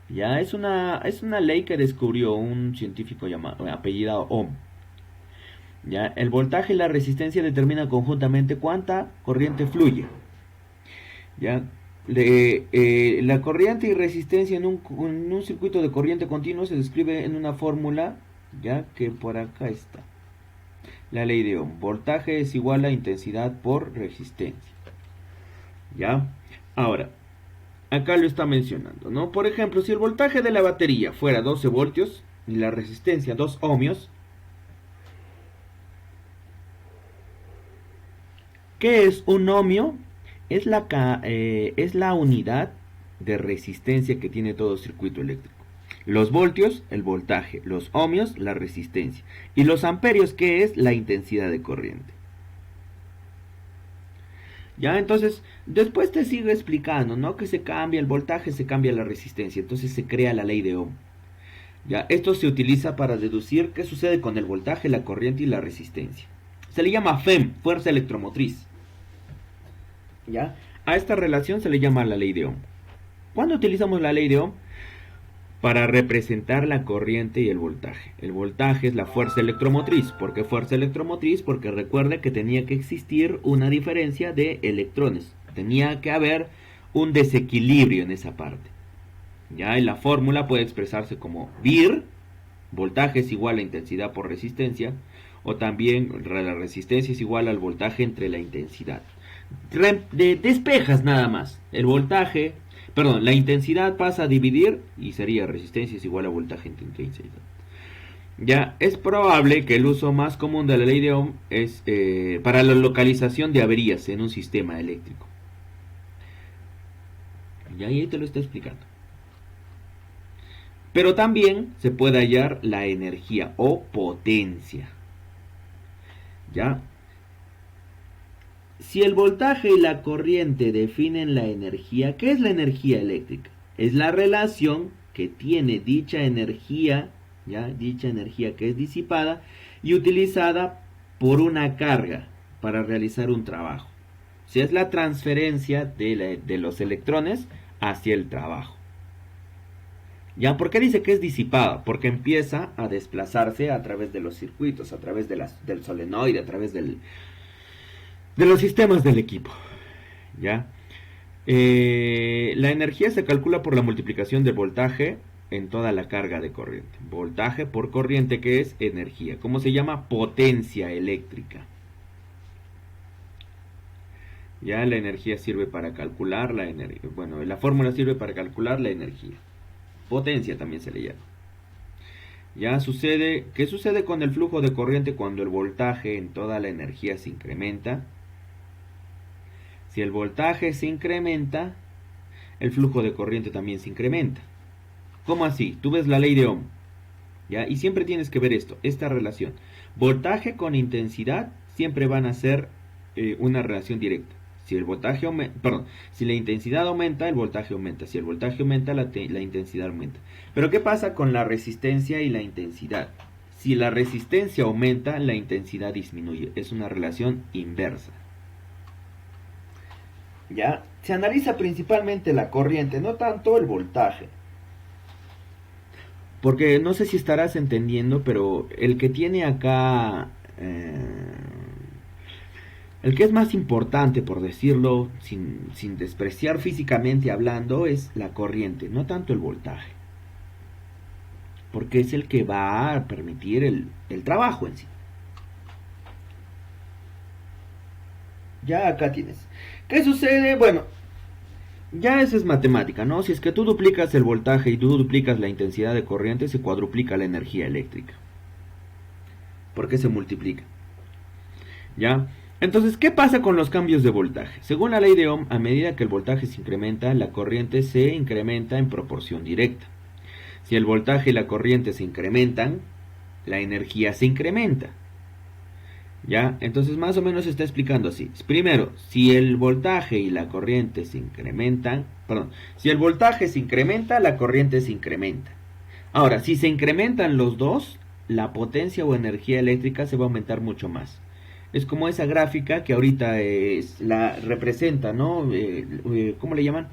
Ya, es una ley que descubrió un científico apellidado Ohm. Ya, el voltaje y la resistencia determinan conjuntamente cuánta corriente fluye. Ya, la corriente y resistencia en un circuito de corriente continua se describe en una fórmula, ya que por acá está. La ley de Ohm. Voltaje es igual a intensidad por resistencia. ¿Ya? Ahora, acá lo está mencionando, ¿no? Por ejemplo, si el voltaje de la batería fuera 12 voltios y la resistencia 2 ohmios, ¿qué es un ohmio? Es la unidad de resistencia que tiene todo circuito eléctrico. Los voltios, el voltaje. Los ohmios, la resistencia. Y los amperios, ¿qué es? La intensidad de corriente. Ya, entonces, después te sigo explicando, ¿no? Que se cambia el voltaje, se cambia la resistencia. Entonces se crea la ley de Ohm. Ya, esto se utiliza para deducir qué sucede con el voltaje, la corriente y la resistencia. Se le llama FEM, fuerza electromotriz. ¿Ya? A esta relación se le llama la ley de Ohm. ¿Cuándo utilizamos la ley de Ohm? Para representar la corriente y el voltaje. El voltaje es la fuerza electromotriz. ¿Por qué fuerza electromotriz? Porque recuerda que tenía que existir una diferencia de electrones. Tenía que haber un desequilibrio en esa parte. ¿Ya? Y la fórmula puede expresarse como VIR, voltaje es igual a intensidad por resistencia, o también la resistencia es igual al voltaje entre la intensidad. Despejas nada más. La intensidad pasa a dividir y sería resistencia es igual a voltaje entre intensidad. Ya, es probable que el uso más común de la ley de Ohm es para la localización de averías en un sistema eléctrico. Y ahí te lo está explicando. Pero también se puede hallar la energía o potencia. ¿Ya? Si el voltaje y la corriente definen la energía, ¿qué es la energía eléctrica? Es la relación que tiene dicha energía, ¿ya? Dicha energía que es disipada y utilizada por una carga para realizar un trabajo. Si es la transferencia de los electrones hacia el trabajo. ¿Ya? ¿Por qué dice que es disipada? Porque empieza a desplazarse a través de los circuitos, a través del solenoide, a través de los sistemas del equipo. ¿Ya? La energía se calcula por la multiplicación del voltaje en toda la carga de corriente. Voltaje por corriente, que es energía. ¿Cómo se llama? Potencia eléctrica. Ya la energía sirve para calcular la energía. Bueno, la fórmula sirve para calcular la energía. Potencia también se le llama. Ya sucede, ¿qué sucede con el flujo de corriente cuando el voltaje en toda la energía se incrementa? Si el voltaje se incrementa, el flujo de corriente también se incrementa. ¿Cómo así? Tú ves la ley de Ohm, ¿ya? Y siempre tienes que ver esta relación. Voltaje con intensidad siempre van a ser una relación directa. Si el voltaje aumenta, perdón, si la intensidad aumenta, el voltaje aumenta. Si el voltaje aumenta, la intensidad aumenta. Pero ¿qué pasa con la resistencia y la intensidad? Si la resistencia aumenta, la intensidad disminuye. Es una relación inversa. ¿Ya? Se analiza principalmente la corriente, no tanto el voltaje. Porque no sé si estarás entendiendo, pero el que tiene acá... el que es más importante, por decirlo, sin despreciar físicamente hablando, es la corriente, no tanto el voltaje. Porque es el que va a permitir el trabajo en sí. Ya acá tienes. ¿Qué sucede? Bueno, ya eso es matemática, ¿no? Si es que tú duplicas el voltaje y tú duplicas la intensidad de corriente, se cuadruplica la energía eléctrica. Porque se multiplica. ¿Ya? Entonces, ¿qué pasa con los cambios de voltaje? Según la ley de Ohm, a medida que el voltaje se incrementa, la corriente se incrementa en proporción directa. Si el voltaje y la corriente se incrementan, la energía se incrementa. ¿Ya? Entonces, más o menos se está explicando así. Primero, si el voltaje y la corriente se incrementan, si el voltaje se incrementa, la corriente se incrementa. Ahora, si se incrementan los dos, la potencia o energía eléctrica se va a aumentar mucho más. Es como esa gráfica que ahorita la representa, ¿no? ¿Cómo le llaman?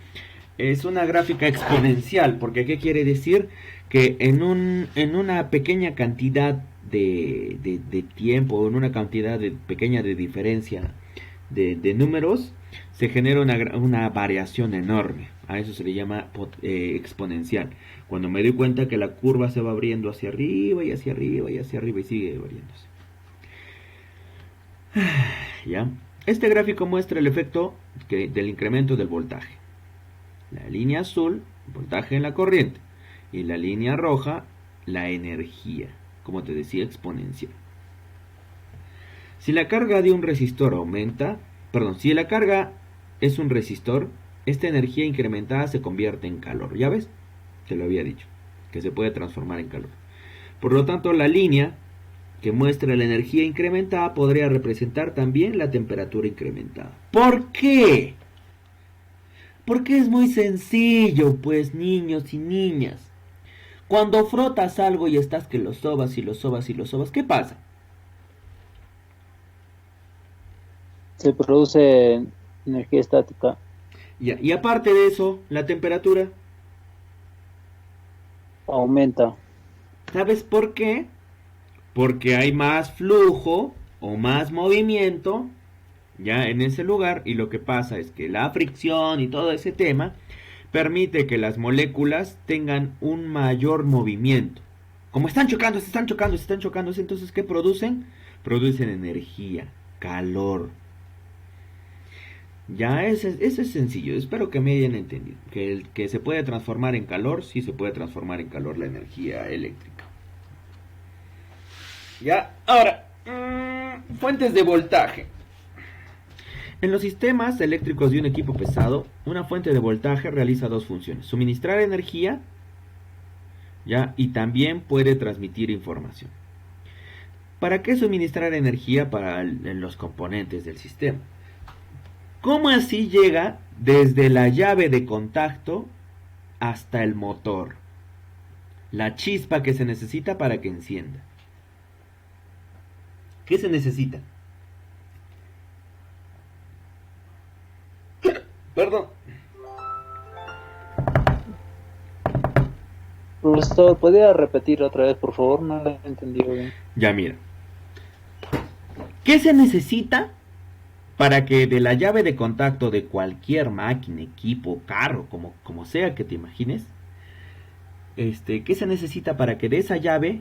Es una gráfica exponencial, porque ¿qué quiere decir? Que en una pequeña cantidad de tiempo, en una cantidad pequeña de diferencia de números, se genera una variación enorme. A eso se le llama exponencial. Cuando me doy cuenta que la curva se va abriendo hacia arriba y hacia arriba y hacia arriba y sigue abriéndose. ¿Ya? Este gráfico muestra el efecto del incremento del voltaje. La línea azul, voltaje en la corriente, y la línea roja, la energía, como te decía, exponencial. Si la carga de un resistor aumenta, si la carga es un resistor, esta energía incrementada se convierte en calor. ¿Ya ves? Te lo había dicho, que se puede transformar en calor. Por lo tanto, la línea que muestra la energía incrementada podría representar también la temperatura incrementada. ¿Por qué? Porque es muy sencillo, pues, niños y niñas. Cuando frotas algo y estás que lo sobas y lo sobas y lo sobas, ¿qué pasa? Se produce energía estática. Y aparte de eso, la temperatura Aumenta. ¿Sabes por qué? Porque hay más flujo o más movimiento ya en ese lugar, y lo que pasa es que la fricción y todo ese tema permite que las moléculas tengan un mayor movimiento. Como están chocando, entonces ¿qué producen? Producen energía, calor. Ya eso es sencillo, espero que me hayan entendido. Que se puede transformar en calor, sí se puede transformar en calor la energía eléctrica. Ya, ahora, fuentes de voltaje. En los sistemas eléctricos de un equipo pesado, una fuente de voltaje realiza dos funciones: suministrar energía, ya, y también puede transmitir información. ¿Para qué suministrar energía para los componentes del sistema? ¿Cómo así llega desde la llave de contacto hasta el motor? La chispa que se necesita para que encienda. ¿Qué se necesita? Perdón. Profesor, ¿podría repetir otra vez, por favor? No lo he entendido bien. Ya mira. ¿Qué se necesita para que de la llave de contacto de cualquier máquina, equipo, carro, como sea que te imagines, qué se necesita para que de esa llave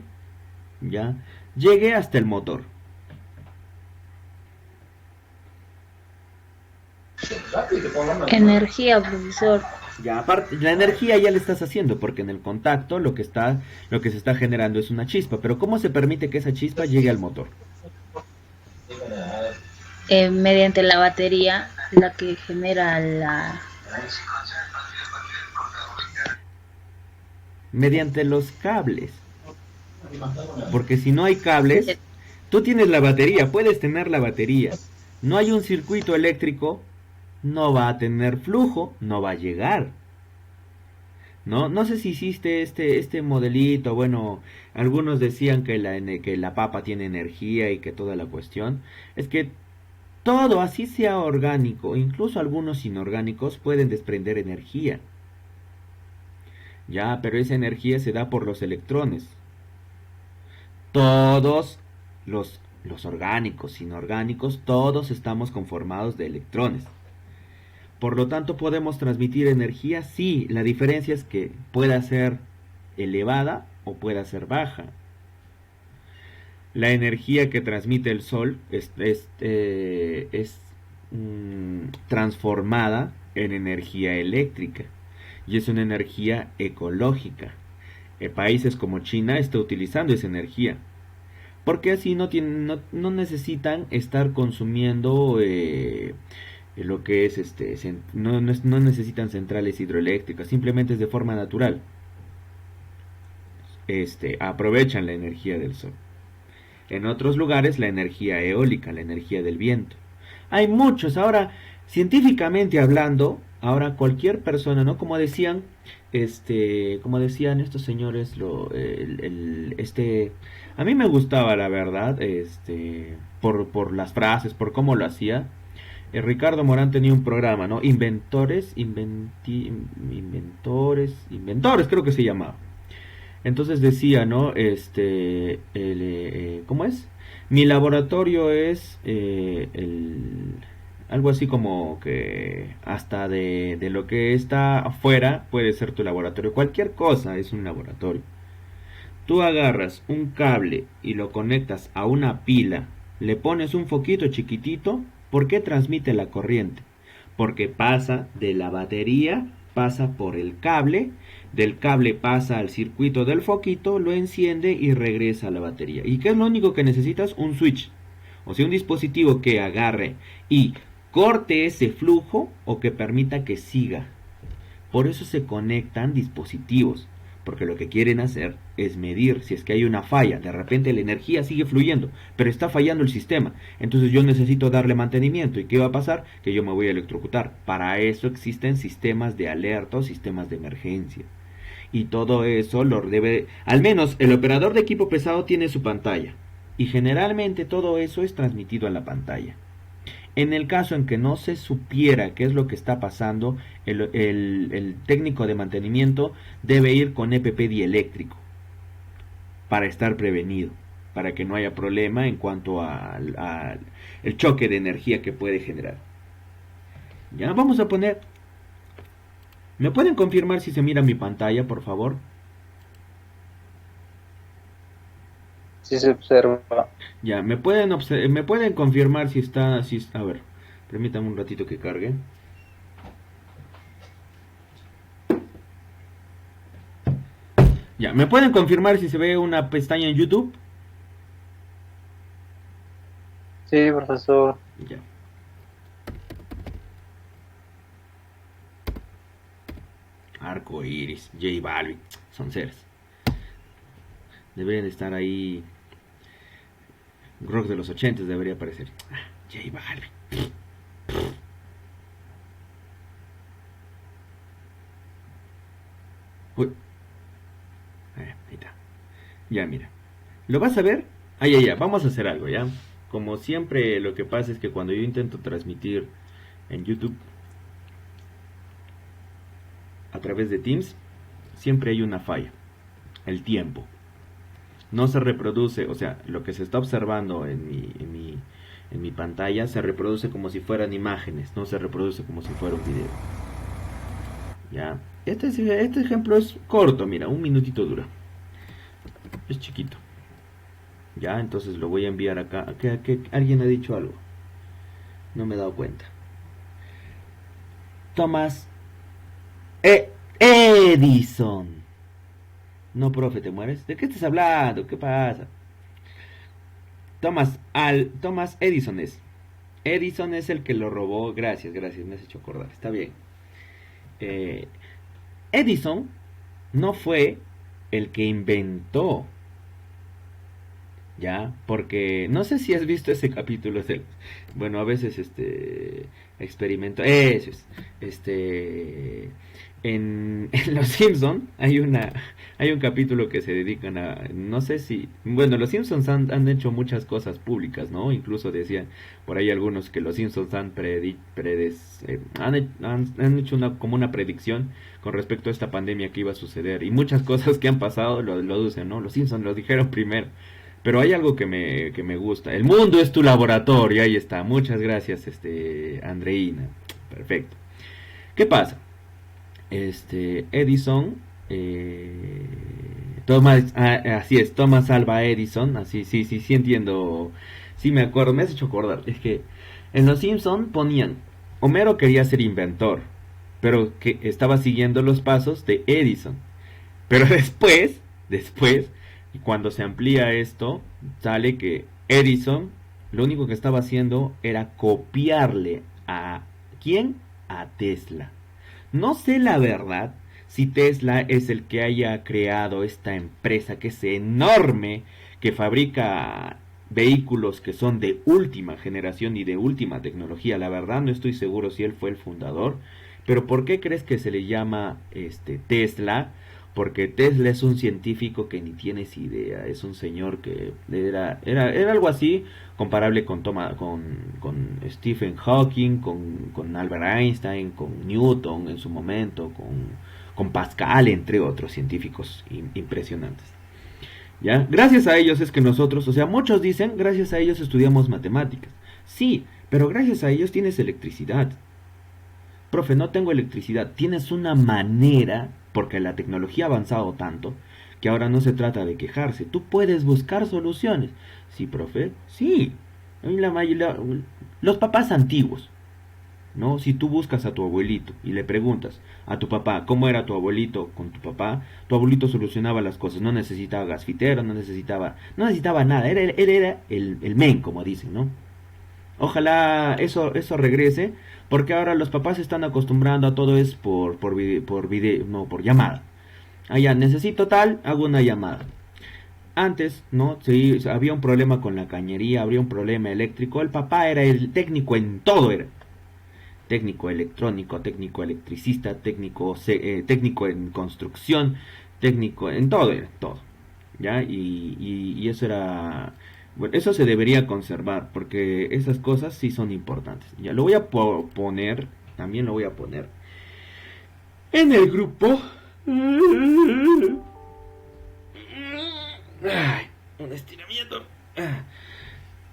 ya llegue hasta el motor? Energía, profesor. Ya aparte, la energía ya la estás haciendo, porque en el contacto lo que se está generando es una chispa, pero ¿cómo se permite que esa chispa llegue al motor? Mediante la batería, la que genera la... Mediante los cables. Porque si no hay cables, tú tienes la batería, puedes tener la batería. No hay un circuito eléctrico, no va a tener flujo, no va a llegar. No sé si hiciste este modelito. Bueno, algunos decían que la papa tiene energía y que toda la cuestión. Es que todo, así sea orgánico, incluso algunos inorgánicos, pueden desprender energía. Ya, pero esa energía se da por los electrones. Todos los orgánicos, inorgánicos, todos estamos conformados de electrones. Por lo tanto, podemos transmitir energía, sí. La diferencia es que pueda ser elevada o pueda ser baja. La energía que transmite el sol es transformada en energía eléctrica y es una energía ecológica. Países como China está utilizando esa energía porque así no necesitan estar consumiendo lo que es no necesitan centrales hidroeléctricas, simplemente es de forma natural. Aprovechan la energía del sol. En otros lugares la energía eólica, la energía del viento. Hay muchos. Ahora, científicamente hablando, ahora cualquier persona, ¿no? Como decían estos señores, a mí me gustaba la verdad, por las frases, por cómo lo hacía. Ricardo Morán tenía un programa, ¿no? Inventores, creo que se llamaba. Entonces decía, ¿no? ¿Cómo es? Mi laboratorio es algo así como que hasta de lo que está afuera puede ser tu laboratorio. Cualquier cosa es un laboratorio. Tú agarras un cable y lo conectas a una pila, le pones un foquito chiquitito. ¿Por qué transmite la corriente? Porque pasa de la batería, pasa por el cable, del cable pasa al circuito del foquito, lo enciende y regresa a la batería. ¿Y qué es lo único que necesitas? Un switch. O sea, un dispositivo que agarre y corte ese flujo o que permita que siga. Por eso se conectan dispositivos, porque lo que quieren hacer es medir si es que hay una falla. De repente la energía sigue fluyendo, pero está fallando el sistema. Entonces yo necesito darle mantenimiento. ¿Y qué va a pasar? Que yo me voy a electrocutar. Para eso existen sistemas de alerta o sistemas de emergencia. Y todo eso lo debe... Al menos el operador de equipo pesado tiene su pantalla. Y generalmente todo eso es transmitido a la pantalla. En el caso en que no se supiera qué es lo que está pasando, el técnico de mantenimiento debe ir con EPP dieléctrico para estar prevenido, para que no haya problema en cuanto al el choque de energía que puede generar. Ya vamos a poner... ¿Me pueden confirmar si se mira mi pantalla, por favor? Sí se observa. Ya, me pueden confirmar si está... a ver, permítanme un ratito que cargue. Ya, ¿me pueden confirmar si se ve una pestaña en YouTube? Sí, profesor. Ya. Arco Iris, J Balvin, son seres. Deberían estar ahí rock de los 80 debería aparecer. J Balvin. Uy. Ahí está. Ya, mira. ¿Lo vas a ver? Ya. Vamos a hacer algo, ¿ya? Como siempre, lo que pasa es que cuando yo intento transmitir en YouTube a través de Teams, siempre hay una falla. El tiempo. No se reproduce, o sea, lo que se está observando en mi pantalla se reproduce como si fueran imágenes, no se reproduce como si fuera un video. Ya. Este ejemplo es corto, mira, 1 minutito dura. Es chiquito. Ya, entonces lo voy a enviar acá. Que alguien ha dicho algo. No me he dado cuenta. Thomas Edison. No, profe, ¿te mueres? ¿De qué estás hablando? ¿Qué pasa? Thomas Edison es. Edison es el que lo robó. Gracias, me has hecho acordar. Está bien. Edison no fue el que inventó. Ya, porque no sé si has visto ese capítulo bueno, a veces experimento, eso es, en Los Simpson hay un capítulo que se dedican a, no sé si, bueno, Los Simpsons han hecho muchas cosas públicas, ¿no? Incluso decían por ahí algunos que Los Simpsons han hecho como una predicción con respecto a esta pandemia que iba a suceder, y muchas cosas que han pasado lo dicen, ¿no? Los Simpsons lo dijeron primero. Pero hay algo que me gusta. El mundo es tu laboratorio. Ahí está. Muchas gracias, Andreina. Perfecto. ¿Qué pasa? Edison. Así es. Thomas Alva Edison. Así, sí entiendo. Sí me acuerdo. Me has hecho acordar. Es que en Los Simpson ponían. Homero quería ser inventor. Pero que estaba siguiendo los pasos de Edison. Pero después. Y cuando se amplía esto, sale que Edison lo único que estaba haciendo era copiarle a ¿quién? A Tesla. No sé la verdad si Tesla es el que haya creado esta empresa que es enorme, que fabrica vehículos que son de última generación y de última tecnología. La verdad no estoy seguro si él fue el fundador, pero ¿por qué crees que se le llama Tesla? Porque Tesla es un científico que ni tienes idea, es un señor que era algo así, comparable con Stephen Hawking, con Albert Einstein, con Newton en su momento, con Pascal, entre otros científicos impresionantes. ¿Ya? Gracias a ellos es que nosotros, o sea, muchos dicen, gracias a ellos estudiamos matemáticas. Sí, pero gracias a ellos tienes electricidad. Profe, no tengo electricidad. Tienes una manera, porque la tecnología ha avanzado tanto, que ahora no se trata de quejarse. Tú puedes buscar soluciones. Sí, profe, sí. Los papás antiguos, ¿no? Si tú buscas a tu abuelito y le preguntas a tu papá cómo era tu abuelito con tu papá, tu abuelito solucionaba las cosas. No necesitaba gasfitero, no necesitaba nada. Era el men, como dicen, ¿no? Ojalá eso regrese, porque ahora los papás se están acostumbrando a todo es por video, no, por llamada. Ya necesito tal, hago una llamada. Antes, ¿no? Sí, había un problema con la cañería, había un problema eléctrico. El papá era el técnico en todo, era técnico electrónico, técnico electricista, técnico en construcción, técnico en todo, era todo. ¿Ya? Y eso era... Bueno, eso se debería conservar, porque esas cosas sí son importantes. Ya lo voy a poner, también lo voy a poner en el grupo. Ay, un estiramiento.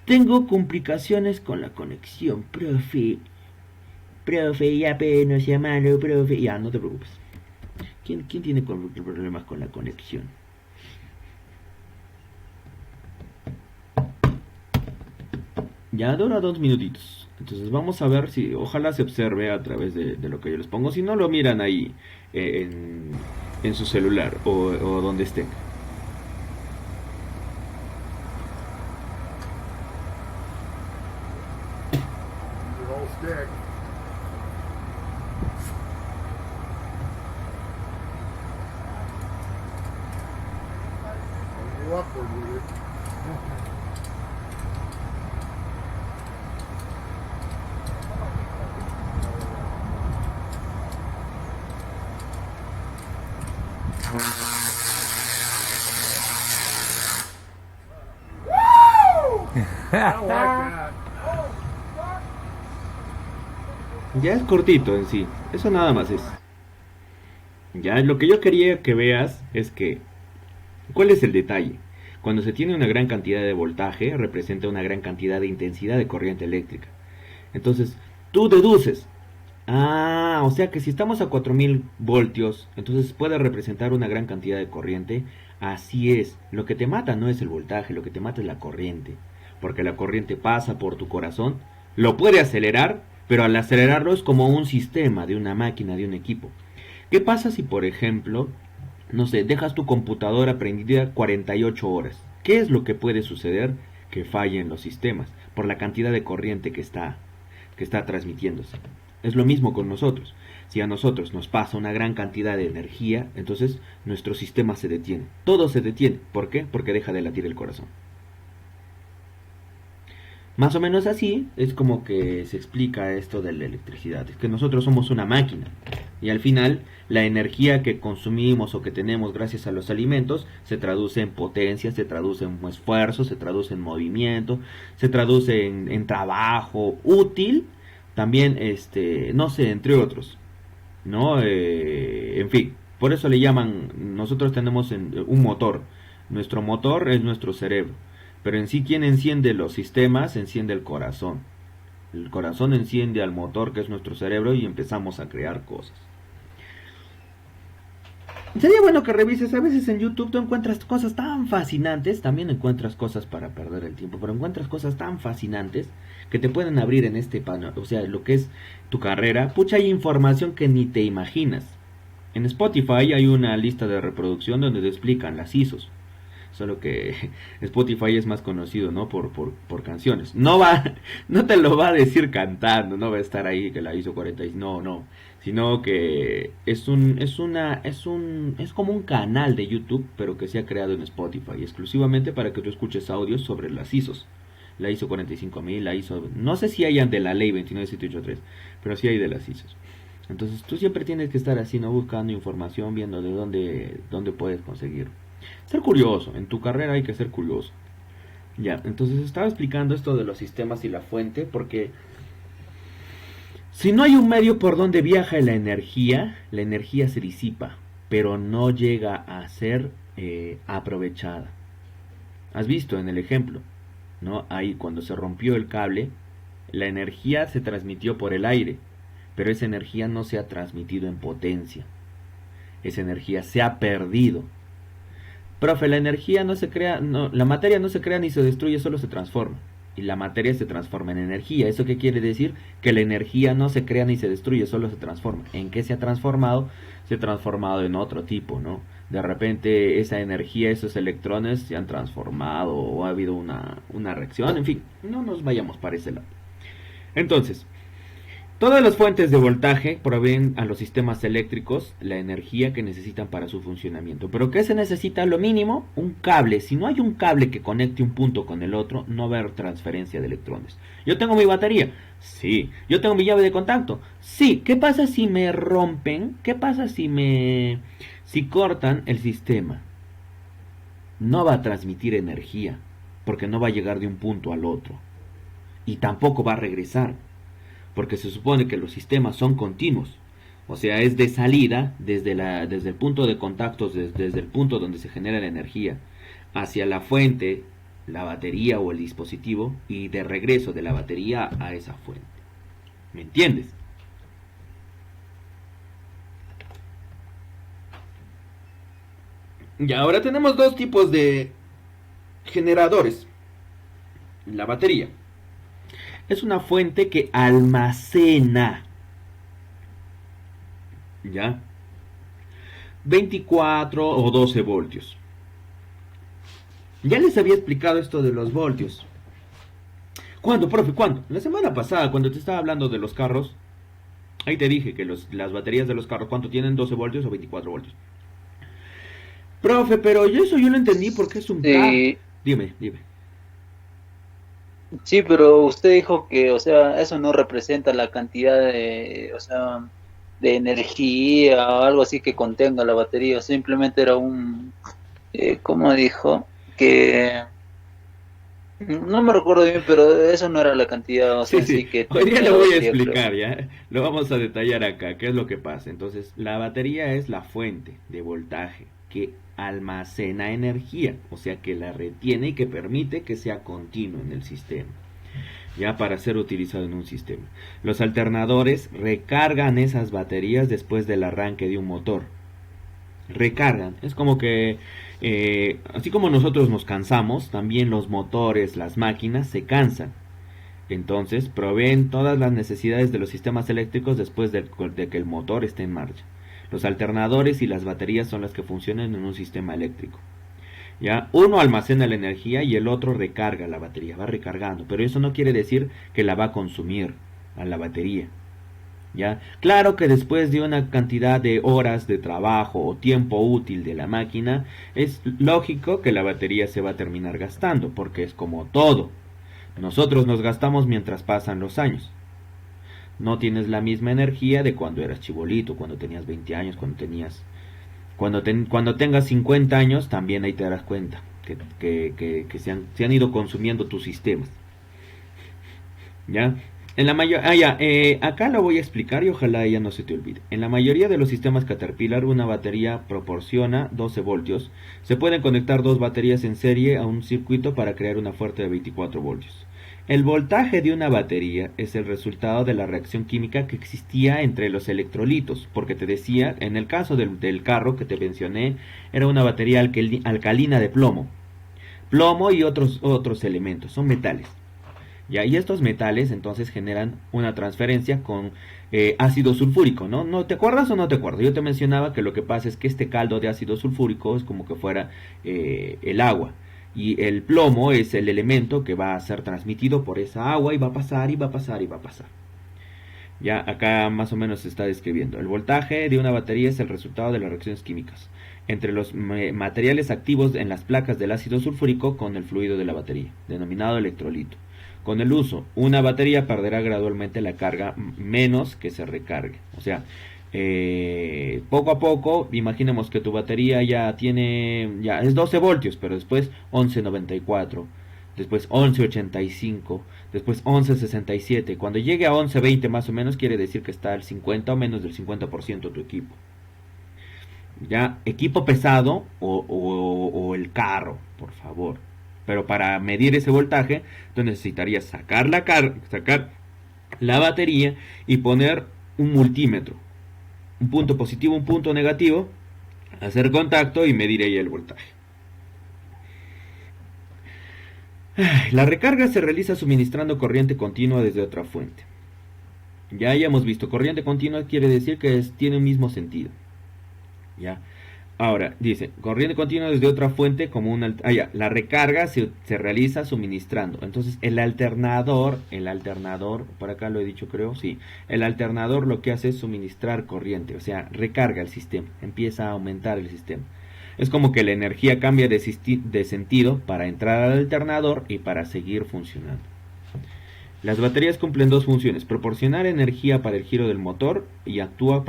Tengo complicaciones con la conexión, profe. Profe, ya no sea malo, profe. Ya, no te preocupes. ¿Quién tiene problemas con la conexión? Ya dura 2 minutitos. Entonces vamos a ver si, ojalá se observe a través de lo que yo les pongo. Si no, lo miran ahí en su celular o donde estén. Ya es cortito en sí, eso nada más es. Ya lo que yo quería que veas es que, ¿cuál es el detalle? Cuando se tiene una gran cantidad de voltaje, representa una gran cantidad de intensidad de corriente eléctrica. Entonces, tú deduces, o sea que si estamos a 4000 voltios, entonces puede representar una gran cantidad de corriente. Así es, lo que te mata no es el voltaje, lo que te mata es la corriente. Porque la corriente pasa por tu corazón, lo puede acelerar, pero al acelerarlo es como un sistema de una máquina, de un equipo. ¿Qué pasa si, por ejemplo, no sé, dejas tu computadora prendida 48 horas? ¿Qué es lo que puede suceder? Que fallen los sistemas por la cantidad de corriente que está transmitiéndose. Es lo mismo con nosotros. Si a nosotros nos pasa una gran cantidad de energía, entonces nuestro sistema se detiene. Todo se detiene. ¿Por qué? Porque deja de latir el corazón. Más o menos así es como que se explica esto de la electricidad. Es que nosotros somos una máquina. Y al final, la energía que consumimos o que tenemos gracias a los alimentos se traduce en potencia, se traduce en esfuerzo, se traduce en movimiento, se traduce en trabajo útil, también, no sé, entre otros, ¿no? En fin, por eso le llaman, nosotros tenemos un motor. Nuestro motor es nuestro cerebro. Pero en sí, quien enciende los sistemas, enciende el corazón. El corazón enciende al motor que es nuestro cerebro y empezamos a crear cosas. Sería bueno que revises, a veces en YouTube tú encuentras cosas tan fascinantes, también encuentras cosas para perder el tiempo, pero encuentras cosas tan fascinantes que te pueden abrir en este panorama, o sea, lo que es tu carrera. Pucha, hay información que ni te imaginas. En Spotify hay una lista de reproducción donde te explican las ISOs. Solo que Spotify es más conocido, ¿no? Por canciones. No te lo va a decir cantando, no va a estar ahí que la hizo 40, no. Sino que es como un canal de YouTube, pero que se ha creado en Spotify, exclusivamente para que tú escuches audios sobre las ISOs. La ISO 45000, la ISO, no sé si hayan de la ley 29783, pero sí hay de las ISOs. Entonces tú siempre tienes que estar así, ¿no? Buscando información, viendo de dónde puedes conseguir. Ser curioso, en tu carrera hay que ser curioso. Ya, entonces estaba explicando esto de los sistemas y la fuente, porque si no hay un medio por donde viaja la energía se disipa, pero no llega a ser aprovechada. Has visto en el ejemplo, ¿no? Ahí cuando se rompió el cable, la energía se transmitió por el aire, pero esa energía no se ha transmitido en potencia. Esa energía se ha perdido. Profe, la energía no se crea, no, la materia no se crea ni se destruye, solo se transforma. Y la materia se transforma en energía. ¿Eso qué quiere decir? Que la energía no se crea ni se destruye, solo se transforma. ¿En qué se ha transformado? Se ha transformado en otro tipo, ¿no? De repente esa energía, esos electrones se han transformado o ha habido una reacción, en fin, no nos vayamos para ese lado. Entonces, todas las fuentes de voltaje proveen a los sistemas eléctricos la energía que necesitan para su funcionamiento. ¿Pero qué se necesita? Lo mínimo, un cable. Si no hay un cable que conecte un punto con el otro, no va a haber transferencia de electrones. ¿Yo tengo mi batería? Sí. ¿Yo tengo mi llave de contacto? Sí. ¿Qué pasa si me rompen? ¿Qué pasa si cortan el sistema? No va a transmitir energía, porque no va a llegar de un punto al otro. Y tampoco va a regresar, porque se supone que los sistemas son continuos, o sea, es de salida desde el punto de contactos, desde el punto donde se genera la energía, hacia la fuente, la batería o el dispositivo, y de regreso de la batería a esa fuente. ¿Me entiendes? Y ahora tenemos dos tipos de generadores. La batería es una fuente que almacena, ¿ya? 24 o 12 voltios. Ya les había explicado esto de los voltios. ¿Cuándo, profe? ¿Cuándo? La semana pasada, cuando te estaba hablando de los carros, ahí te dije que las baterías de los carros, ¿cuánto tienen? 12 voltios o 24 voltios. Profe, pero eso yo lo entendí porque es un carro. Dime. Sí, pero usted dijo que, o sea, eso no representa la cantidad de, o sea, de energía o algo así que contenga la batería, simplemente era ¿cómo dijo? Que no me recuerdo bien, pero eso no era la cantidad, o sea, Sí, en sí, sí que hoy día tenía lo la voy a batería, creo. explicar, ¿ya? Lo vamos a detallar acá, qué es lo que pasa. Entonces, la batería es la fuente de voltaje que almacena energía, o sea, que la retiene y que permite que sea continuo en el sistema, ya para ser utilizado en un sistema. Los alternadores recargan esas baterías después del arranque de un motor. Recargan, es como que así como nosotros nos cansamos, también los motores, las máquinas se cansan. Entonces proveen todas las necesidades de los sistemas eléctricos después de que el motor esté en marcha. Los alternadores y las baterías son las que funcionan en un sistema eléctrico. ¿Ya? Uno almacena la energía y el otro recarga la batería, va recargando, pero eso no quiere decir que la va a consumir a la batería. ¿Ya? Claro que después de una cantidad de horas de trabajo o tiempo útil de la máquina, es lógico que la batería se va a terminar gastando, porque es como todo. Nosotros nos gastamos mientras pasan los años. No tienes la misma energía de cuando eras chibolito, cuando tenías 20 años, cuando tengas 50 años, también ahí te darás cuenta que se han ido consumiendo tus sistemas. ¿Ya? Acá lo voy a explicar y ojalá ya no se te olvide. En la mayoría de los sistemas Caterpillar, una batería proporciona 12 voltios. Se pueden conectar dos baterías en serie a un circuito para crear una fuente de 24 voltios. El voltaje de una batería es el resultado de la reacción química que existía entre los electrolitos, porque te decía, en el caso del carro que te mencioné, era una batería alcalina de plomo. Plomo y otros elementos, son metales. ¿Ya? Y estos metales entonces generan una transferencia con ácido sulfúrico, ¿no? ¿No te acuerdas o no te acuerdas? Yo te mencionaba que lo que pasa es que este caldo de ácido sulfúrico es como que fuera el agua. Y el plomo es el elemento que va a ser transmitido por esa agua y va a pasar y va a pasar y va a pasar. Ya acá más o menos se está describiendo. El voltaje de una batería es el resultado de las reacciones químicas entre los materiales activos en las placas del ácido sulfúrico con el fluido de la batería, denominado electrolito. Con el uso, una batería perderá gradualmente la carga menos que se recargue. O sea, poco a poco, imaginemos que tu batería ya es 12 voltios, pero después 11,94, después 11,85, después 11,67. Cuando llegue a 11,20 más o menos, quiere decir que está al 50 o menos del 50% tu equipo. Ya, equipo pesado o el carro, por favor. Pero para medir ese voltaje, tú necesitarías sacar la batería y poner un multímetro, un punto positivo, un punto negativo, hacer contacto y medir ahí el voltaje. La recarga se realiza suministrando corriente continua desde otra fuente. Ya hemos visto, corriente continua quiere decir que tiene el mismo sentido. ¿Ya? Ahora, dice, corriente continua desde otra fuente como una... la recarga se realiza suministrando. Entonces, el alternador, por acá lo he dicho creo, sí. El alternador lo que hace es suministrar corriente, o sea, recarga el sistema, empieza a aumentar el sistema. Es como que la energía cambia de sentido para entrar al alternador y para seguir funcionando. Las baterías cumplen dos funciones, proporcionar energía para el giro del motor y actúa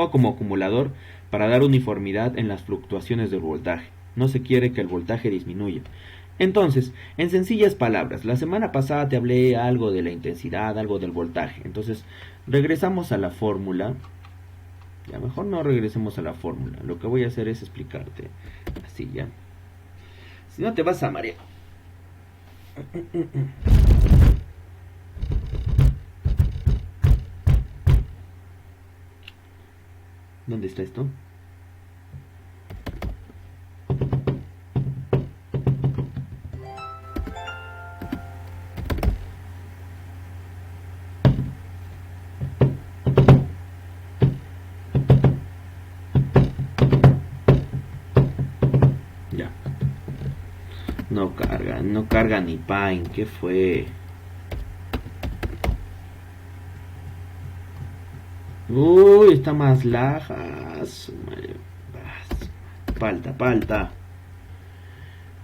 como acumulador para dar uniformidad en las fluctuaciones del voltaje. No se quiere que el voltaje disminuya. Entonces, en sencillas palabras, la semana pasada te hablé algo de la intensidad, algo del voltaje. Entonces, regresamos a la fórmula. Ya mejor no regresemos a la fórmula. Lo que voy a hacer es explicarte así ya. Si no te vas a marear. ¿Dónde está esto? Ya. No carga ni Pine. ¿Qué fue? Uy, está más lajas. Falta.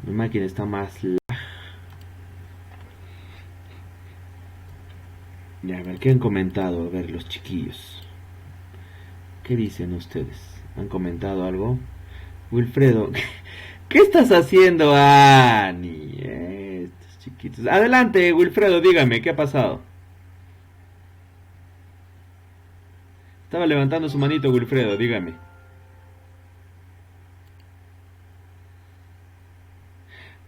Mi máquina está más laja. Ya, a ver, ¿qué han comentado? A ver, los chiquillos. ¿Qué dicen ustedes? ¿Han comentado algo? Wilfredo, ¿qué estás haciendo, Ani? Estos chiquitos. Adelante, Wilfredo, dígame, ¿qué ha pasado? Estaba levantando su manito, Wilfredo, dígame.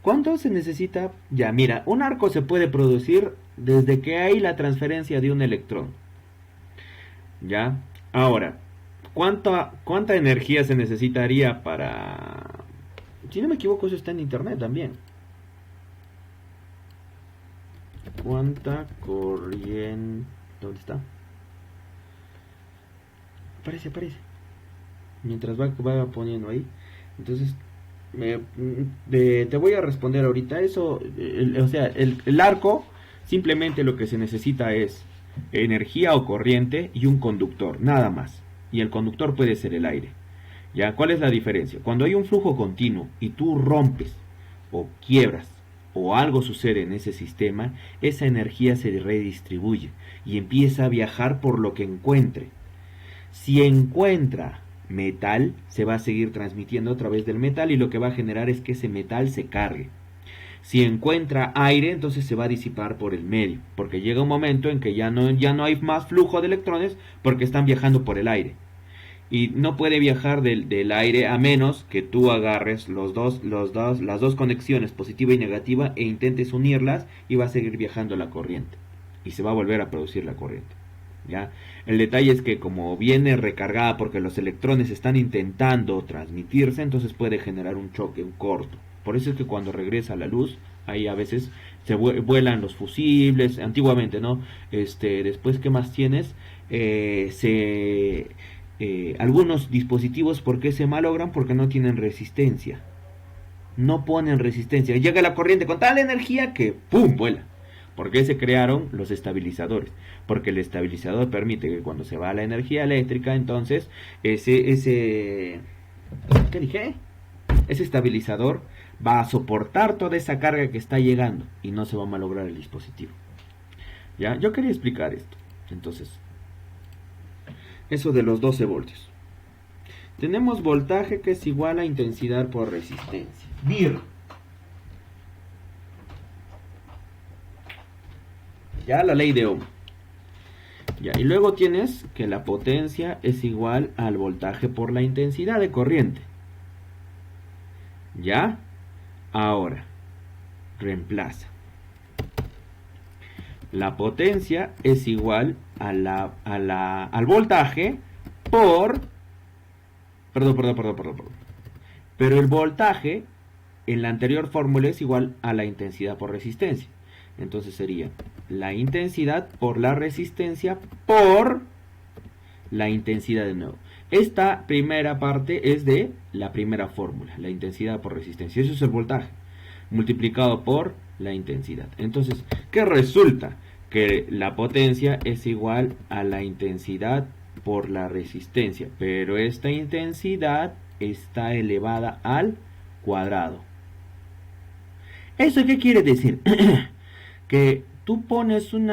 ¿Cuánto se necesita? Ya, mira, un arco se puede producir desde que hay la transferencia de un electrón. ¿Ya? Ahora, ¿cuánta energía se necesitaría para... Si no me equivoco, eso está en internet también. ¿Cuánta corriente? ¿Dónde está? Aparece. Mientras va poniendo ahí. Entonces, te voy a responder ahorita. Eso, o sea, el arco, simplemente lo que se necesita es energía o corriente y un conductor, nada más. Y el conductor puede ser el aire. ¿Ya? ¿Cuál es la diferencia? Cuando hay un flujo continuo y tú rompes o quiebras o algo sucede en ese sistema, esa energía se redistribuye y empieza a viajar por lo que encuentre. Si encuentra metal, se va a seguir transmitiendo a través del metal y lo que va a generar es que ese metal se cargue. Si encuentra aire, entonces se va a disipar por el medio, porque llega un momento en que ya no hay más flujo de electrones porque están viajando por el aire. Y no puede viajar del aire a menos que tú agarres las dos conexiones, positiva y negativa, e intentes unirlas y va a seguir viajando la corriente. Y se va a volver a producir la corriente. ¿Ya? El detalle es que como viene recargada porque los electrones están intentando transmitirse, entonces puede generar un choque, un corto. Por eso es que cuando regresa la luz, ahí a veces se vuelan los fusibles, antiguamente, ¿no? Después, ¿qué más tienes? Algunos dispositivos, ¿por qué se malogran? Porque no tienen resistencia. No ponen resistencia. Llega la corriente con tal energía que ¡pum! Vuela. ¿Por qué se crearon los estabilizadores? Porque el estabilizador permite que cuando se va la energía eléctrica, entonces ¿qué dije? Ese estabilizador va a soportar toda esa carga que está llegando y no se va a malograr el dispositivo. ¿Ya? Yo quería explicar esto. Entonces, eso de los 12 voltios. Tenemos voltaje que es igual a intensidad por resistencia. VIR. Ya, la ley de Ohm. Ya, y luego tienes que la potencia es igual al voltaje por la intensidad de corriente. ¿Ya? Ahora, reemplaza. La potencia es igual al voltaje por... Perdón. Pero el voltaje en la anterior fórmula es igual a la intensidad por resistencia. Entonces sería la intensidad por la resistencia por la intensidad de nuevo. Esta primera parte es de la primera fórmula, la intensidad por resistencia. Eso es el voltaje multiplicado por la intensidad. Entonces, ¿qué resulta? Que la potencia es igual a la intensidad por la resistencia, pero esta intensidad está elevada al cuadrado. ¿Eso qué quiere decir? Que tú pones un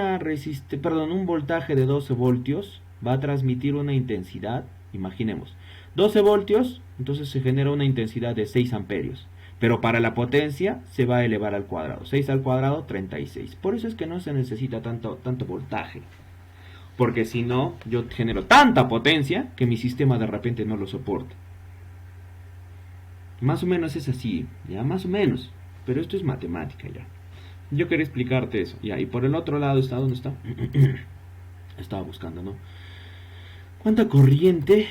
voltaje de 12 voltios, va a transmitir una intensidad, imaginemos, 12 voltios, entonces se genera una intensidad de 6 amperios. Pero para la potencia se va a elevar al cuadrado. 6 al cuadrado, 36. Por eso es que no se necesita tanto voltaje. Porque si no, yo genero tanta potencia que mi sistema de repente no lo soporta. Más o menos es así, ya, más o menos. Pero esto es matemática, ya. Yo quería explicarte eso, ya. Y por el otro lado está, ¿dónde está? Estaba buscando, ¿no? ¿Cuánta corriente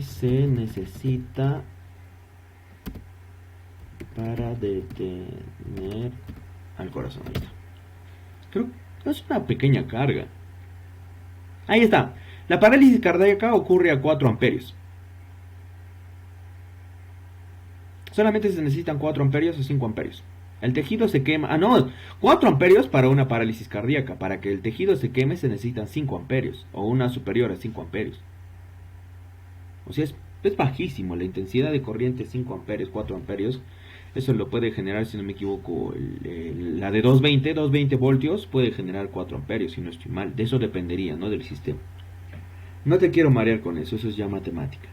se necesita para detener al corazón? Ahí está. Creo que es una pequeña carga. Ahí está. La parálisis cardíaca ocurre a 4 amperios. Solamente se necesitan 4 amperios o 5 amperios. El tejido se quema. 4 amperios para una parálisis cardíaca. Para que el tejido se queme se necesitan 5 amperios. O una superior a 5 amperios. O sea, es bajísimo. La intensidad de corriente 5 amperios, 4 amperios. Eso lo puede generar, si no me equivoco, la de 220 voltios puede generar 4 amperios, si no estoy mal. De eso dependería, ¿no? Del sistema. No te quiero marear con eso, eso es ya matemática.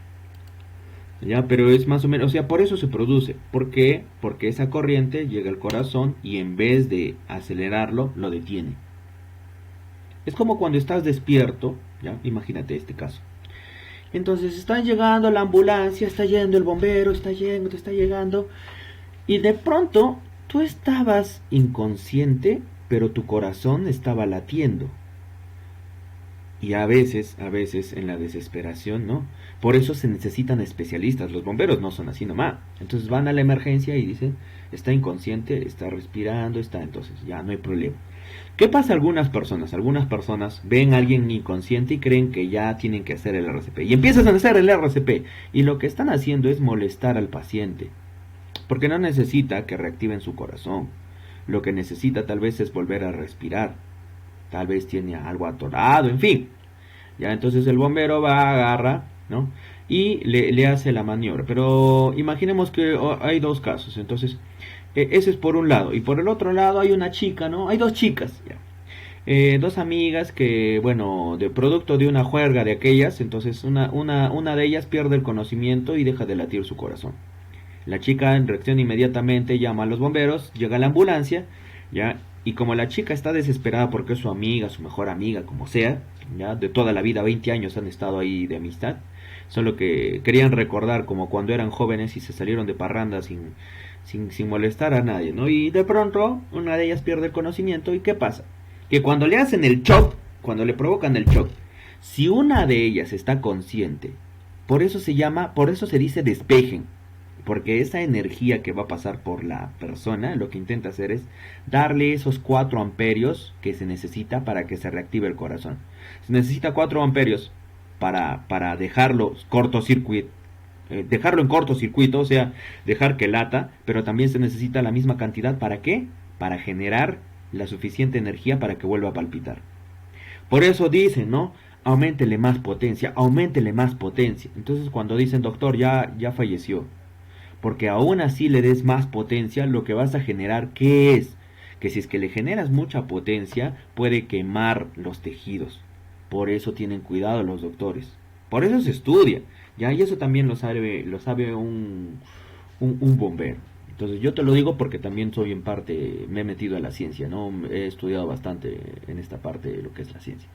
Ya, pero es más o menos, o sea, por eso se produce. ¿Por qué? Porque esa corriente llega al corazón y en vez de acelerarlo, lo detiene. Es como cuando estás despierto, ya, imagínate este caso. Entonces está llegando la ambulancia, está yendo el bombero, está llegando, y de pronto tú estabas inconsciente, pero tu corazón estaba latiendo. Y a veces en la desesperación, ¿no? Por eso se necesitan especialistas. Los bomberos no son así nomás. Entonces van a la emergencia y dicen, está inconsciente, está respirando, entonces ya no hay problema. ¿Qué pasa a algunas personas? Algunas personas ven a alguien inconsciente y creen que ya tienen que hacer el RCP. Y empiezan a hacer el RCP. Y lo que están haciendo es molestar al paciente. Porque no necesita que reactiven su corazón. Lo que necesita tal vez es volver a respirar. Tal vez tiene algo atorado, en fin. Ya entonces el bombero va, agarra, ¿no? Y le hace la maniobra. Pero imaginemos que hay dos casos. Entonces, ese es por un lado. Y por el otro lado hay una chica, ¿no? Hay dos chicas, ya. Dos amigas que, bueno, de producto de una juerga de aquellas, entonces una de ellas pierde el conocimiento y deja de latir su corazón. La chica en reacción inmediatamente llama a los bomberos, llega la ambulancia, ya, y como la chica está desesperada porque es su amiga, su mejor amiga, como sea, ya, de toda la vida, 20 años han estado ahí de amistad, solo que querían recordar como cuando eran jóvenes y se salieron de parranda sin molestar a nadie, ¿no? Y de pronto una de ellas pierde el conocimiento, ¿y qué pasa? Que cuando le hacen el shock, cuando le provocan el shock, si una de ellas está consciente, por eso se dice despejen, porque esa energía que va a pasar por la persona, lo que intenta hacer es darle esos 4 amperios que se necesita para que se reactive el corazón. Se necesita 4 amperios para dejarlo dejarlo en cortocircuito, o sea, dejar que lata, pero también se necesita la misma cantidad, ¿para qué? Para generar la suficiente energía para que vuelva a palpitar. Por eso dicen, ¿no? Auméntele más potencia, auméntele más potencia. Entonces cuando dicen, doctor, ya falleció, porque aún así le des más potencia, lo que vas a generar, ¿qué es? Que si es que le generas mucha potencia, puede quemar los tejidos. Por eso tienen cuidado los doctores. Por eso se estudia, ¿ya? Y eso también lo sabe un bombero. Entonces yo te lo digo porque también soy en parte, me he metido a la ciencia, ¿no? He estudiado bastante en esta parte de lo que es la ciencia.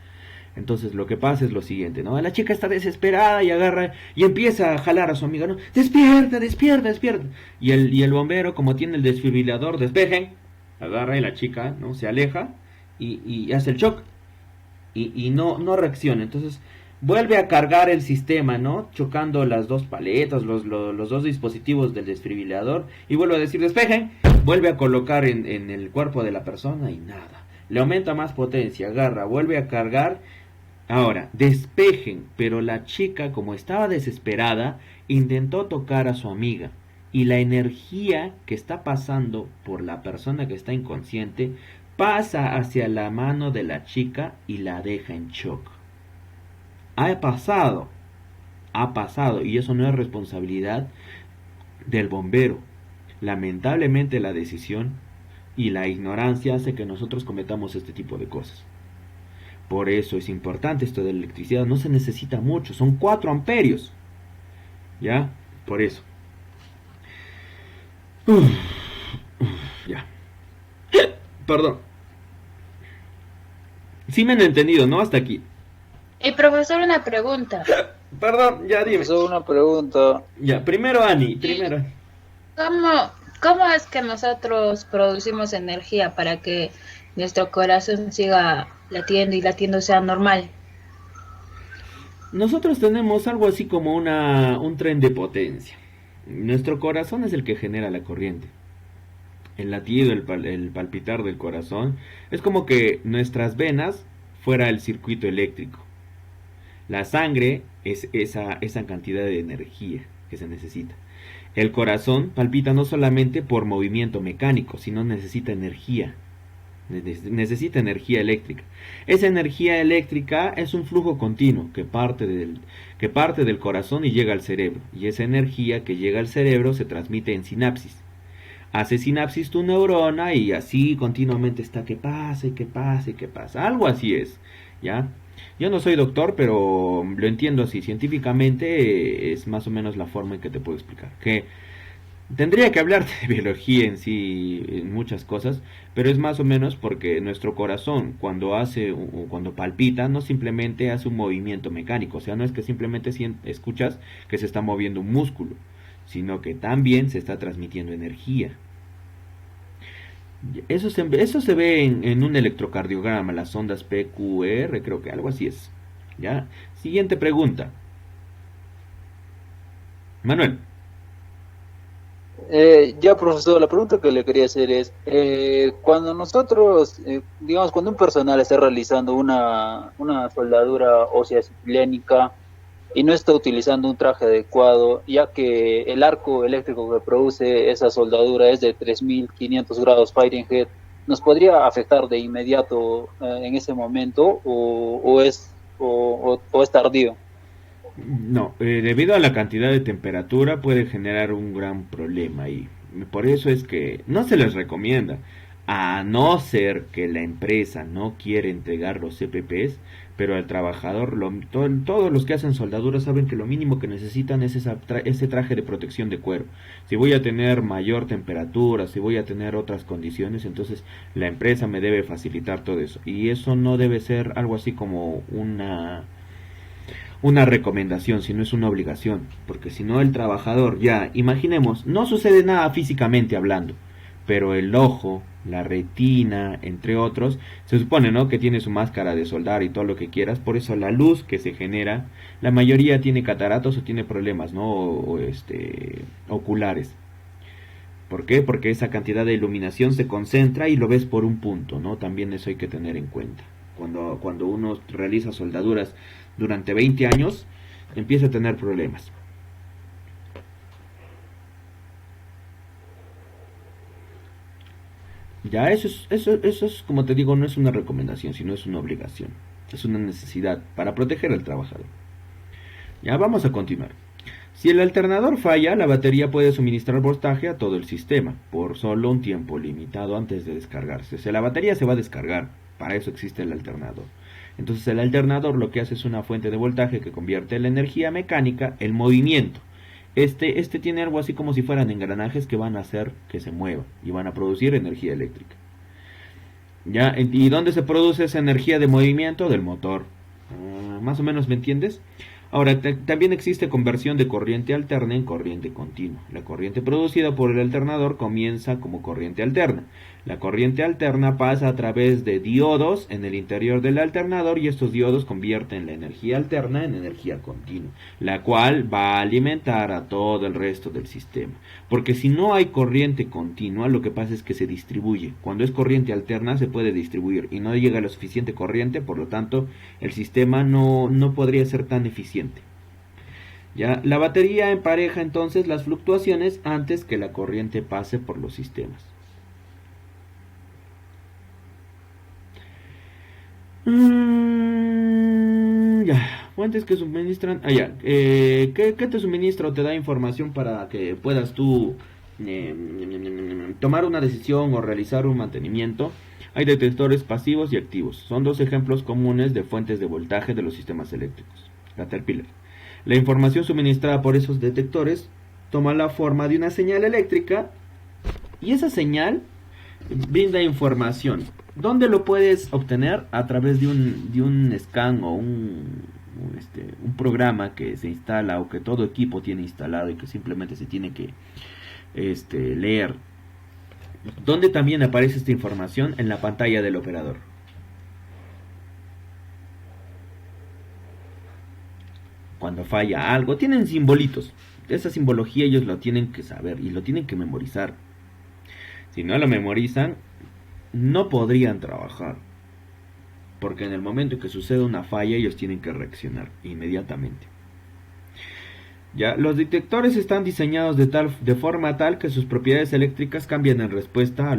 Entonces lo que pasa es lo siguiente, ¿no? La chica está desesperada y agarra y empieza a jalar a su amiga, ¿no? Despierta, despierta, despierta. Y el bombero, como tiene el desfibrilador, despejen, agarra y la chica, ¿no? Se aleja y hace el shock y no reacciona. Entonces vuelve a cargar el sistema, ¿no? Chocando las dos paletas, los dos dispositivos del desfibrilador y vuelve a decir despejen, vuelve a colocar en el cuerpo de la persona y nada. Le aumenta más potencia, agarra, vuelve a cargar. Ahora, despejen, pero la chica, como estaba desesperada, intentó tocar a su amiga y la energía que está pasando por la persona que está inconsciente pasa hacia la mano de la chica y la deja en shock. Ha pasado, y eso no es responsabilidad del bombero. Lamentablemente la decisión y la ignorancia hace que nosotros cometamos este tipo de cosas. Por eso es importante esto de la electricidad, no se necesita mucho, son 4 amperios. ¿Ya? Por eso. Ya. Perdón. Sí me han entendido, ¿no? Hasta aquí. Profesor, una pregunta. Perdón, ya dime. Eso es una pregunta. Ya, primero Ani, primero. ¿Cómo es que nosotros producimos energía para que nuestro corazón siga latiendo y latiendo sea normal? Nosotros tenemos algo así como un tren de potencia. Nuestro corazón es el que genera la corriente. El latido, el palpitar del corazón, es como que nuestras venas fuera el circuito eléctrico. La sangre es esa cantidad de energía que se necesita. El corazón palpita no solamente por movimiento mecánico, sino necesita energía. Necesita energía eléctrica. Esa energía eléctrica es un flujo continuo que parte del corazón y llega al cerebro. Y esa energía que llega al cerebro se transmite en sinapsis. hace sinapsis tu neurona y así continuamente está que pase, que pase, que pasa. Algo así es, ¿ya? Yo no soy doctor, pero lo entiendo así. Científicamente es más o menos la forma en que te puedo explicar. Que tendría que hablarte de biología en sí, en muchas cosas, pero es más o menos porque nuestro corazón cuando hace o cuando palpita no simplemente hace un movimiento mecánico, o sea, no es que simplemente escuchas que se está moviendo un músculo, sino que también se está transmitiendo energía. Eso se ve en un electrocardiograma, las ondas PQR, creo que algo así es. ¿Ya? Siguiente pregunta. Manuel. Ya, profesor, la pregunta que le quería hacer es, cuando nosotros, digamos, cuando un personal está realizando una soldadura ósea ciclénica y no está utilizando un traje adecuado, ya que el arco eléctrico que produce esa soldadura es de 3500 grados Fahrenheit, ¿nos podría afectar de inmediato en ese momento o es tardío? No, debido a la cantidad de temperatura puede generar un gran problema y por eso es que no se les recomienda, a no ser que la empresa no quiere entregar los CPPs, pero al trabajador, todos los que hacen soldaduras saben que lo mínimo que necesitan es ese traje de protección de cuero. Si voy a tener mayor temperatura, si voy a tener otras condiciones, entonces la empresa me debe facilitar todo eso. Y eso no debe ser algo así como una recomendación, sino es una obligación, porque si no el trabajador ya, imaginemos, no sucede nada físicamente hablando, pero el ojo, la retina, entre otros, se supone, ¿no?, que tiene su máscara de soldar y todo lo que quieras, por eso la luz que se genera, la mayoría tiene cataratos o tiene problemas, ¿no?, oculares. ¿Por qué? Porque esa cantidad de iluminación se concentra y lo ves por un punto, ¿no? También eso hay que tener en cuenta. Cuando uno realiza soldaduras durante 20 años, empieza a tener problemas. Ya, eso es, como te digo, no es una recomendación, sino es una obligación. Es una necesidad para proteger al trabajador. Ya, vamos a continuar. Si el alternador falla, la batería puede suministrar voltaje a todo el sistema, por solo un tiempo limitado antes de descargarse. O sea, la batería se va a descargar, para eso existe el alternador. Entonces el alternador lo que hace es una fuente de voltaje que convierte la energía mecánica en movimiento. Este tiene algo así como si fueran engranajes que van a hacer que se mueva y van a producir energía eléctrica. ¿Ya? ¿Y dónde se produce esa energía de movimiento? Del motor. ¿Más o menos me entiendes? Ahora, también existe conversión de corriente alterna en corriente continua. La corriente producida por el alternador comienza como corriente alterna. La corriente alterna pasa a través de diodos en el interior del alternador y estos diodos convierten la energía alterna en energía continua, la cual va a alimentar a todo el resto del sistema. Porque si no hay corriente continua, lo que pasa es que se distribuye. Cuando es corriente alterna se puede distribuir y no llega la suficiente corriente, por lo tanto el sistema no podría ser tan eficiente. Ya, la batería empareja entonces las fluctuaciones antes que la corriente pase por los sistemas. Ya, fuentes que suministran. ¿Qué te suministra o te da información para que puedas tú tomar una decisión o realizar un mantenimiento? Hay detectores pasivos y activos. Son dos ejemplos comunes de fuentes de voltaje de los sistemas eléctricos. Caterpillar. La información suministrada por esos detectores toma la forma de una señal eléctrica y esa señal brinda información. ¿Dónde lo puedes obtener? A través de un scan o un programa que se instala o que todo equipo tiene instalado y que simplemente se tiene que leer. ¿Dónde también aparece esta información? En la pantalla del operador. Cuando falla algo, tienen simbolitos. Esa simbología ellos lo tienen que saber y lo tienen que memorizar. Si no lo memorizan, no podrían trabajar. Porque en el momento que sucede una falla, ellos tienen que reaccionar inmediatamente. Ya, los detectores están diseñados de forma tal que sus propiedades eléctricas cambian en respuesta a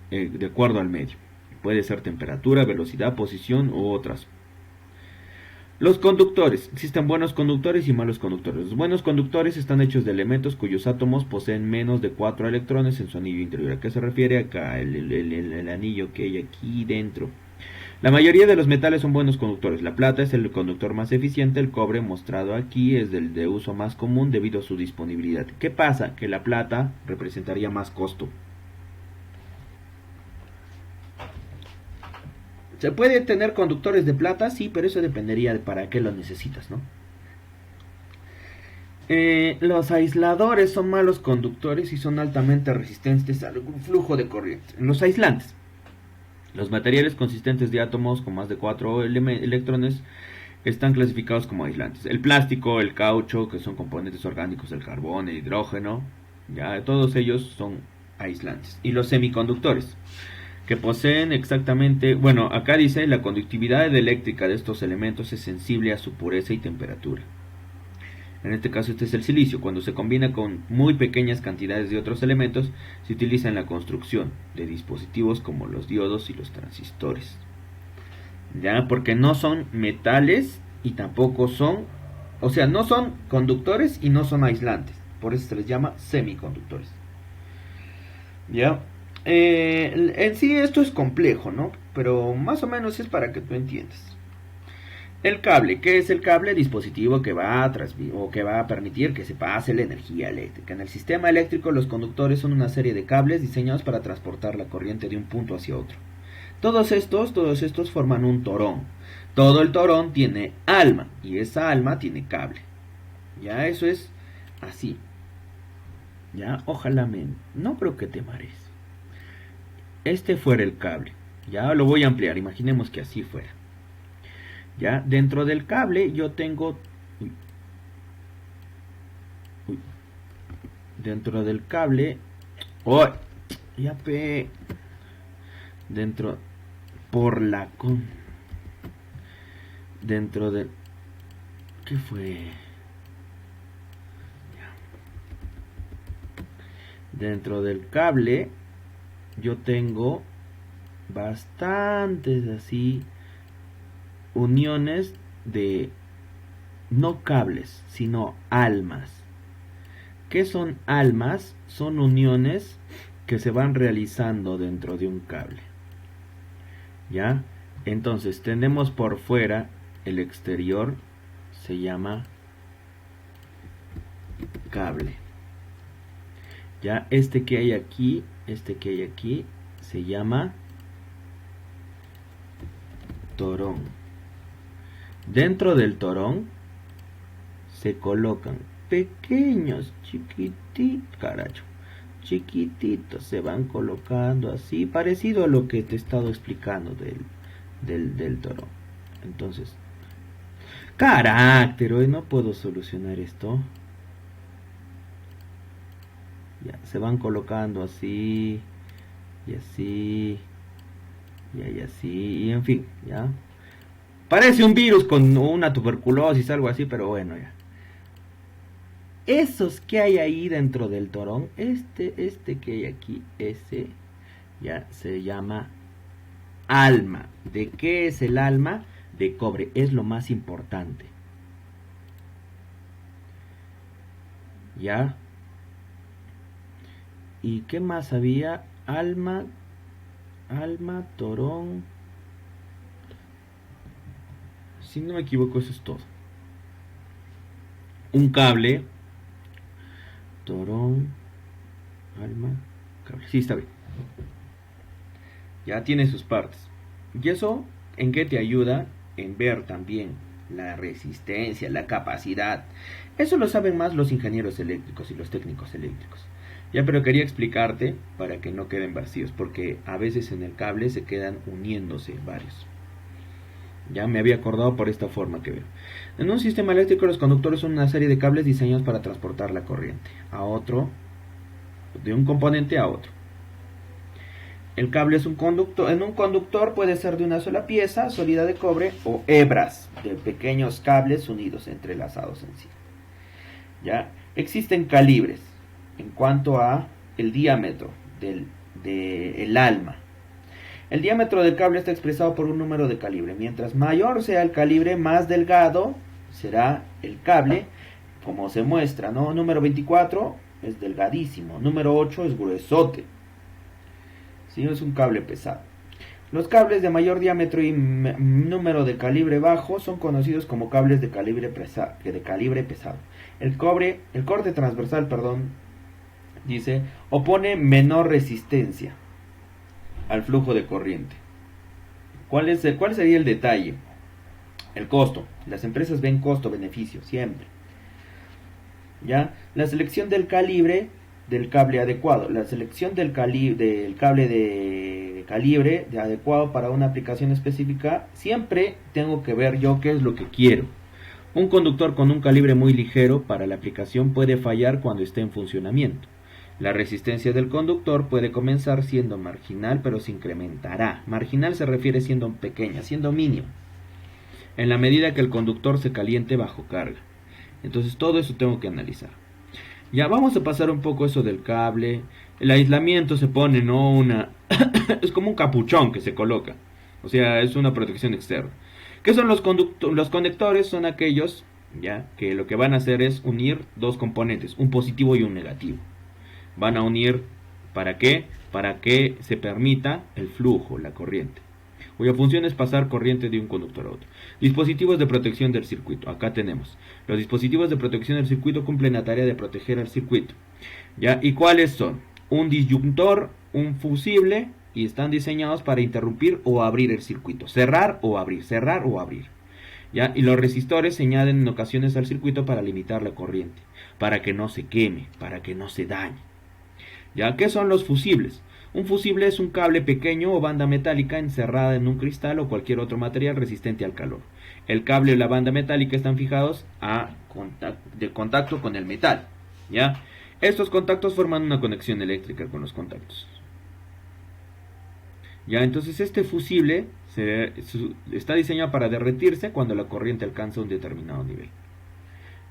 de acuerdo al medio. Puede ser temperatura, velocidad, posición u otras. Los conductores. Existen buenos conductores y malos conductores. Los buenos conductores están hechos de elementos cuyos átomos poseen menos de 4 electrones en su anillo interior. ¿A qué se refiere acá? El anillo que hay aquí dentro. La mayoría de los metales son buenos conductores. La plata es el conductor más eficiente. El cobre mostrado aquí es del de uso más común debido a su disponibilidad. ¿Qué pasa? Que la plata representaría más costo. ¿Se puede tener conductores de plata? Sí, pero eso dependería de para qué lo necesitas, ¿no? Los aisladores son malos conductores y son altamente resistentes al flujo de corriente. Los aislantes. Los materiales consistentes de átomos con más de 4 electrones están clasificados como aislantes. El plástico, el caucho, que son componentes orgánicos del carbón, el hidrógeno, ya todos ellos son aislantes. Y los semiconductores, que poseen exactamente, bueno, acá dice, la conductividad eléctrica de estos elementos es sensible a su pureza y temperatura. En este caso este es el silicio. Cuando se combina con muy pequeñas cantidades de otros elementos, se utiliza en la construcción de dispositivos como los diodos y los transistores. Ya, porque no son metales y tampoco son, o sea, no son conductores y no son aislantes. Por eso se les llama semiconductores. Ya. En sí esto es complejo, ¿no? Pero más o menos es para que tú entiendas. El cable, ¿qué es el cable? Dispositivo que va a permitir que se pase la energía eléctrica. En el sistema eléctrico los conductores son una serie de cables diseñados para transportar la corriente de un punto hacia otro. Todos estos forman un torón. Todo el torón tiene alma y esa alma tiene cable. Ya eso es así. Ya, ojalá no creo que te marees. Este fuera el cable. Ya lo voy a ampliar. Imaginemos que así fuera. Ya, dentro del cable yo tengo... Dentro del cable... ¡Oh! Ya pe... Dentro... Por la con... Dentro del... ¿Qué fue? Ya. Dentro del cable... Yo tengo... Bastantes así... Uniones de... No cables, sino almas. ¿Qué son almas? Son uniones que se van realizando dentro de un cable. ¿Ya? Entonces tenemos por fuera el exterior, se llama cable. Ya, este que hay aquí se llama torón. Dentro del torón se colocan pequeños, chiquititos, se van colocando así, parecido a lo que te he estado explicando del torón. Entonces, carácter, hoy no puedo solucionar esto. Ya, se van colocando así, y así, y así, y en fin, ya. Parece un virus con una tuberculosis, algo así, pero bueno, ya. Esos que hay ahí dentro del torón, este que hay aquí, ese, ya se llama alma. ¿De qué es el alma? De cobre, es lo más importante. ¿Ya? ¿Y qué más había? Alma, torón. Si no me equivoco, eso es todo. Un cable, torón, alma, cable. Sí, está bien. Ya tiene sus partes. ¿Y eso en qué te ayuda? En ver también la resistencia, la capacidad. Eso lo saben más los ingenieros eléctricos y los técnicos eléctricos. Ya, pero quería explicarte para que no queden vacíos, porque a veces en el cable se quedan uniéndose varios. Ya me había acordado por esta forma que veo. En un sistema eléctrico los conductores son una serie de cables diseñados para transportar la corriente a otro, de un componente a otro. El cable es un conductor. En un conductor puede ser de una sola pieza, sólida de cobre, o hebras de pequeños cables unidos, entrelazados en sí. Ya existen calibres en cuanto a el diámetro del alma. El diámetro del cable está expresado por un número de calibre. Mientras mayor sea el calibre, más delgado será el cable, como se muestra, ¿no? Número 24 es delgadísimo, número 8 es gruesote. ¿Sí? Es un cable pesado. Los cables de mayor diámetro y número de calibre bajo son conocidos como cables de calibre pesado. El corte transversal, dice, opone menor resistencia al flujo de corriente. ¿Cuál sería el detalle? El costo. Las empresas ven costo-beneficio siempre. ¿Ya? La selección del calibre del cable adecuado. La selección del cable de calibre adecuado para una aplicación específica. Siempre tengo que ver yo qué es lo que quiero. Un conductor con un calibre muy ligero para la aplicación puede fallar cuando esté en funcionamiento. La resistencia del conductor puede comenzar siendo marginal, pero se incrementará. Marginal se refiere siendo pequeña, siendo mínimo, en la medida que el conductor se caliente bajo carga. Entonces todo eso tengo que analizar. Ya vamos a pasar un poco eso del cable. El aislamiento se pone, ¿no? Es como un capuchón que se coloca. O sea, es una protección externa. ¿Qué son los conectores? Son aquellos, ya, que lo que van a hacer es unir dos componentes, un positivo y un negativo. Van a unir, ¿para qué? Para que se permita el flujo, la corriente, cuya función es pasar corriente de un conductor a otro. Dispositivos de protección del circuito. Acá tenemos. Los dispositivos de protección del circuito cumplen la tarea de proteger al circuito. ¿Ya? ¿Y cuáles son? Un disyuntor, un fusible, y están diseñados para interrumpir o abrir el circuito. Cerrar o abrir, cerrar o abrir. ¿Ya? Y los resistores se añaden en ocasiones al circuito para limitar la corriente, para que no se queme, para que no se dañe. ¿Ya? ¿Qué son los fusibles? Un fusible es un cable pequeño o banda metálica encerrada en un cristal o cualquier otro material resistente al calor. El cable o la banda metálica están fijados de contacto con el metal. ¿Ya? Estos contactos forman una conexión eléctrica con los contactos. ¿Ya? Entonces este fusible está diseñado para derretirse cuando la corriente alcanza un determinado nivel.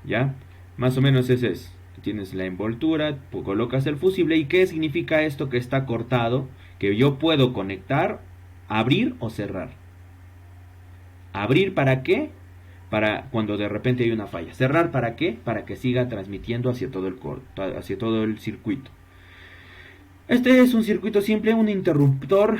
¿Ya? Más o menos ese es. Tienes la envoltura, colocas el fusible. ¿Y qué significa esto que está cortado? Que yo puedo conectar, abrir o cerrar. ¿Abrir para qué? Para cuando de repente hay una falla. ¿Cerrar para qué? Para que siga transmitiendo hacia todo el circuito. Este es un circuito simple, un interruptor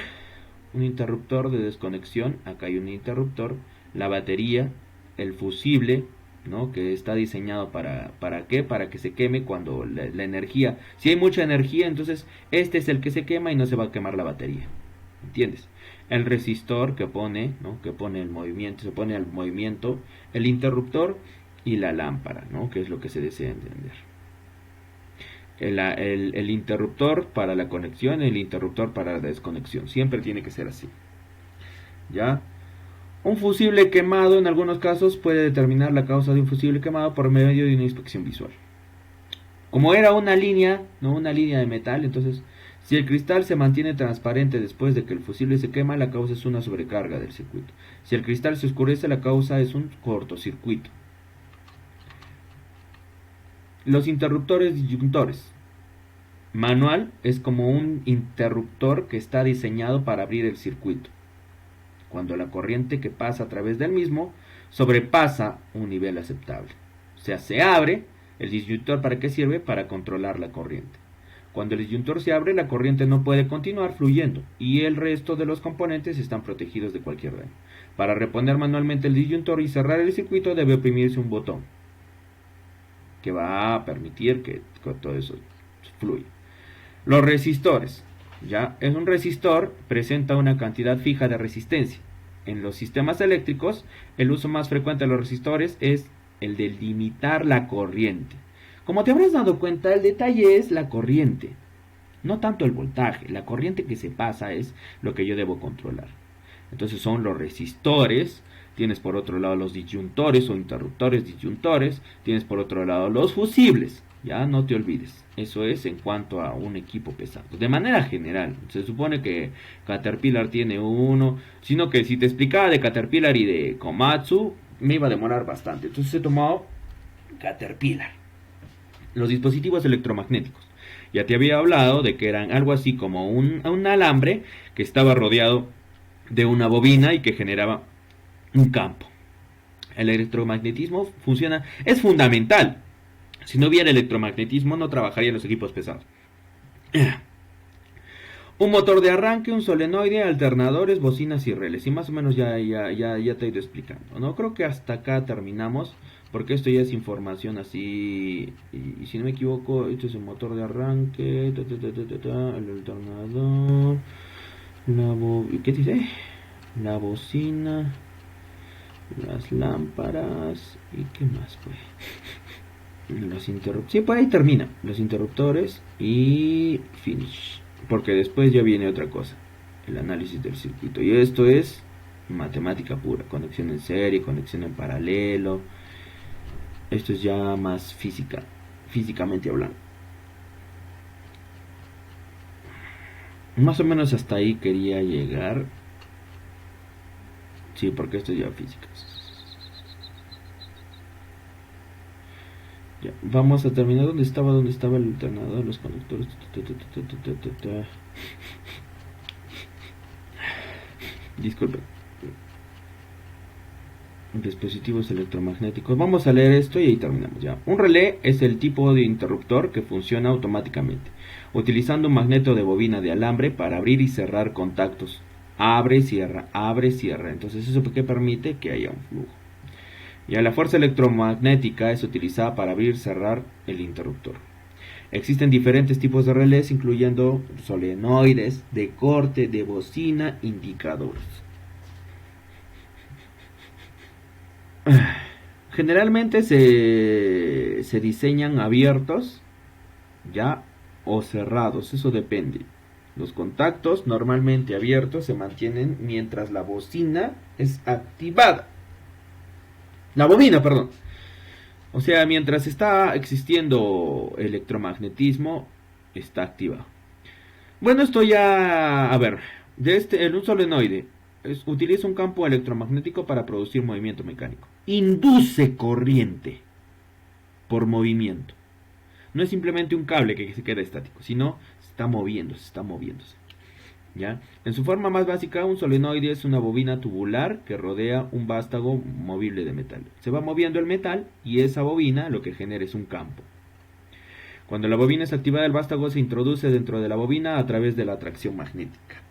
de desconexión. Acá hay un interruptor, la batería, el fusible, ¿no? Que está diseñado ¿para qué? Para que se queme cuando la energía, si hay mucha energía, entonces este es el que se quema y no se va a quemar la batería, ¿entiendes? El resistor que pone, ¿no? Que pone el movimiento, se pone al movimiento, el interruptor y la lámpara, ¿no? Que es lo que se desea entender. El interruptor para la conexión, el interruptor para la desconexión, siempre tiene que ser así. ¿Ya? Un fusible quemado en algunos casos puede determinar la causa de un fusible quemado por medio de una inspección visual. Como era una línea, no una línea de metal, entonces si el cristal se mantiene transparente después de que el fusible se quema, la causa es una sobrecarga del circuito. Si el cristal se oscurece, la causa es un cortocircuito. Los interruptores disyuntores. Manual es como un interruptor que está diseñado para abrir el circuito cuando la corriente que pasa a través del mismo sobrepasa un nivel aceptable. O sea, se abre. El disyuntor, ¿para qué sirve? Para controlar la corriente. Cuando el disyuntor se abre, la corriente no puede continuar fluyendo y el resto de los componentes están protegidos de cualquier daño. Para reponer manualmente el disyuntor y cerrar el circuito debe oprimirse un botón que va a permitir que todo eso fluya. Los resistores. ¿Ya? En un resistor presenta una cantidad fija de resistencia. En los sistemas eléctricos, el uso más frecuente de los resistores es el de limitar la corriente. Como te habrás dado cuenta, el detalle es la corriente, no tanto el voltaje. La corriente que se pasa es lo que yo debo controlar. Entonces son los resistores. Tienes por otro lado los disyuntores o interruptores disyuntores. Tienes por otro lado los fusibles. Ya no te olvides. Eso es en cuanto a un equipo pesado. De manera general, se supone que Caterpillar tiene uno. Sino que si te explicaba de Caterpillar y de Komatsu, me iba a demorar bastante. Entonces he tomado Caterpillar. Los dispositivos electromagnéticos. Ya te había hablado de que eran algo así como un alambre que estaba rodeado de una bobina y que generaba un campo. El electromagnetismo funciona, es fundamental. Si no hubiera electromagnetismo no trabajarían los equipos pesados. Un motor de arranque, un solenoide, alternadores, bocinas y relés. Y más o menos ya te he ido explicando, ¿no? Creo que hasta acá terminamos, porque esto ya es información así. Y si no me equivoco, esto es el motor de arranque, el alternador, ¿qué dice? La bocina, las lámparas y qué más, pues. Los interruptores. Sí, por ahí termina. Los interruptores y finish. Porque después ya viene otra cosa, el análisis del circuito. Y esto es matemática pura, conexión en serie, conexión en paralelo. Esto es ya más física, físicamente hablando. Más o menos hasta ahí quería llegar. Sí, porque esto es ya física. Ya, vamos a terminar donde estaba el alternador, los conectores. Disculpe. Dispositivos electromagnéticos. Vamos a leer esto y ahí terminamos ya. Un relé es el tipo de interruptor que funciona automáticamente, utilizando un magneto de bobina de alambre para abrir y cerrar contactos. Abre, cierra, abre, cierra. Entonces eso que permite que haya un flujo. Ya la fuerza electromagnética es utilizada para abrir y cerrar el interruptor. Existen diferentes tipos de relés, incluyendo solenoides, de corte, de bocina, indicadores. Generalmente se diseñan abiertos, ya, o cerrados, eso depende. Los contactos normalmente abiertos se mantienen mientras la bocina es activada. La bobina, perdón. O sea, mientras está existiendo electromagnetismo, está activado. Bueno, esto ya... A ver, en un solenoide utiliza un campo electromagnético para producir movimiento mecánico. Induce corriente por movimiento. No es simplemente un cable que se queda estático, sino está moviéndose. ¿Ya? En su forma más básica, un solenoide es una bobina tubular que rodea un vástago movible de metal. Se va moviendo el metal y esa bobina lo que genera es un campo. Cuando la bobina es activada, el vástago se introduce dentro de la bobina a través de la atracción magnética.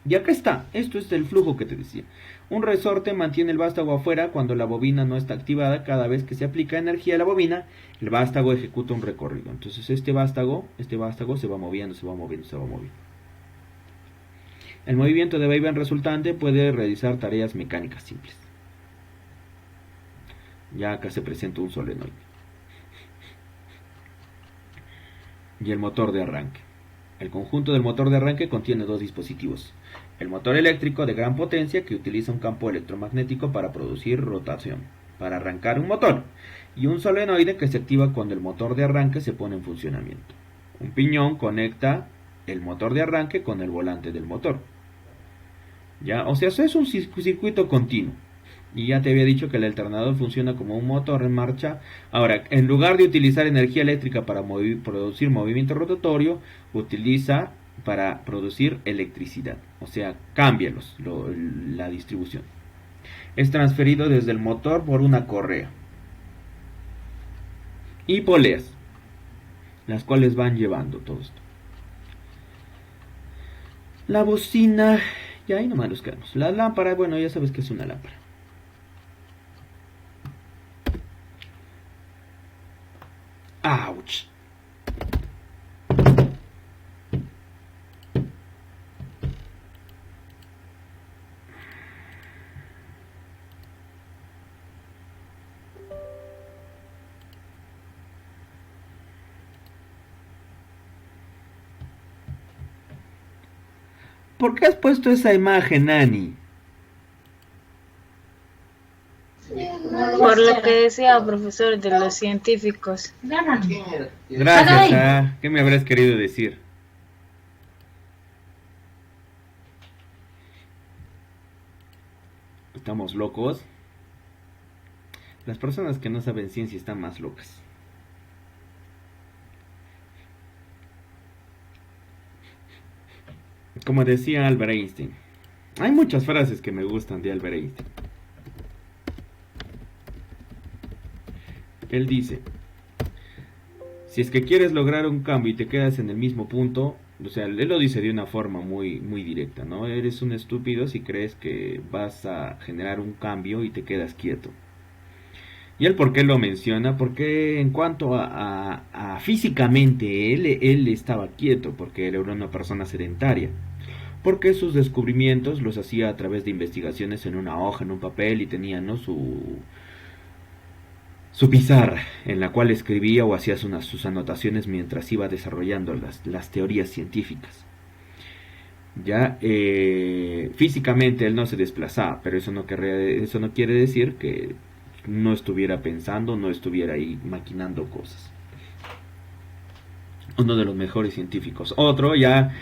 Y acá está, esto es el flujo que te decía. Un resorte mantiene el vástago afuera cuando la bobina no está activada. Cada vez que se aplica energía a la bobina, el vástago ejecuta un recorrido. Entonces este vástago se va moviendo. El movimiento de vaivén resultante puede realizar tareas mecánicas simples. Ya acá se presenta un solenoide. Y el motor de arranque. El conjunto del motor de arranque contiene dos dispositivos. El motor eléctrico de gran potencia que utiliza un campo electromagnético para producir rotación, para arrancar un motor. Y un solenoide que se activa cuando el motor de arranque se pone en funcionamiento. Un piñón conecta el motor de arranque con el volante del motor. ¿Ya? O sea, eso es un circuito continuo. Y ya te había dicho que el alternador funciona como un motor en marcha. Ahora, en lugar de utilizar energía eléctrica para producir movimiento rotatorio, utiliza para producir electricidad. O sea, cambia la distribución. Es transferido desde el motor por una correa y poleas, las cuales van llevando todo esto. La bocina, ya ahí nomás nos quedamos. La lámpara, bueno, ya sabes que es una lámpara. ¡Auch! ¿Por qué has puesto esa imagen, Nani? Por lo que decía profesor de los científicos. Gracias, ¿qué me habrás querido decir? ¿Estamos locos? Las personas que no saben ciencia están más locas. como decía Albert Einstein, hay muchas frases que me gustan de Albert Einstein. Él dice, si es que quieres lograr un cambio y te quedas en el mismo punto, o sea, él lo dice de una forma muy, muy directa, ¿no? Eres un estúpido si crees que vas a generar un cambio y te quedas quieto. ¿Y él por qué lo menciona? Porque en cuanto a físicamente, él estaba quieto, porque era una persona sedentaria. Porque sus descubrimientos los hacía a través de investigaciones en una hoja, en un papel, y tenía, ¿no?, su pizarra, en la cual escribía o hacía sus anotaciones mientras iba desarrollando las teorías científicas. Ya físicamente él no se desplazaba, pero eso no quiere decir que no estuviera pensando, no estuviera ahí maquinando cosas. Uno de los mejores científicos. Otro ya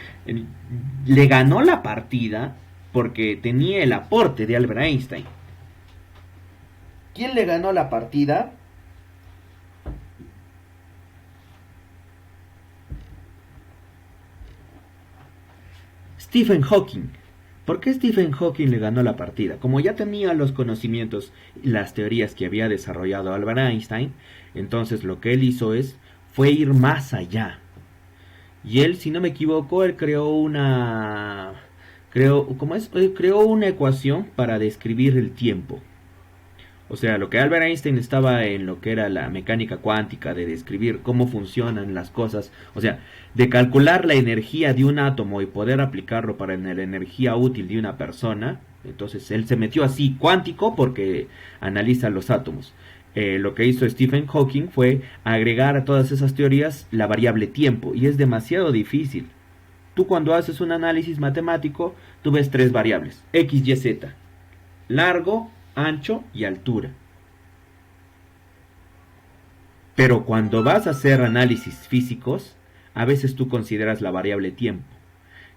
le ganó la partida porque tenía el aporte de Albert Einstein. ¿Quién le ganó la partida? Stephen Hawking. ¿Por qué Stephen Hawking le ganó la partida? Como ya tenía los conocimientos y las teorías que había desarrollado Albert Einstein, entonces lo que él hizo fue ir más allá. Y él, si no me equivoco, él creó una ecuación para describir el tiempo. O sea, lo que Albert Einstein estaba en lo que era la mecánica cuántica, de describir cómo funcionan las cosas, o sea, de calcular la energía de un átomo y poder aplicarlo para la energía útil de una persona. Entonces él se metió así cuántico porque analiza los átomos. Lo que hizo Stephen Hawking fue agregar a todas esas teorías la variable tiempo, y es demasiado difícil. Tú cuando haces un análisis matemático, tú ves tres variables, X, Y, Z, largo, ancho y altura. Pero cuando vas a hacer análisis físicos, a veces tú consideras la variable tiempo,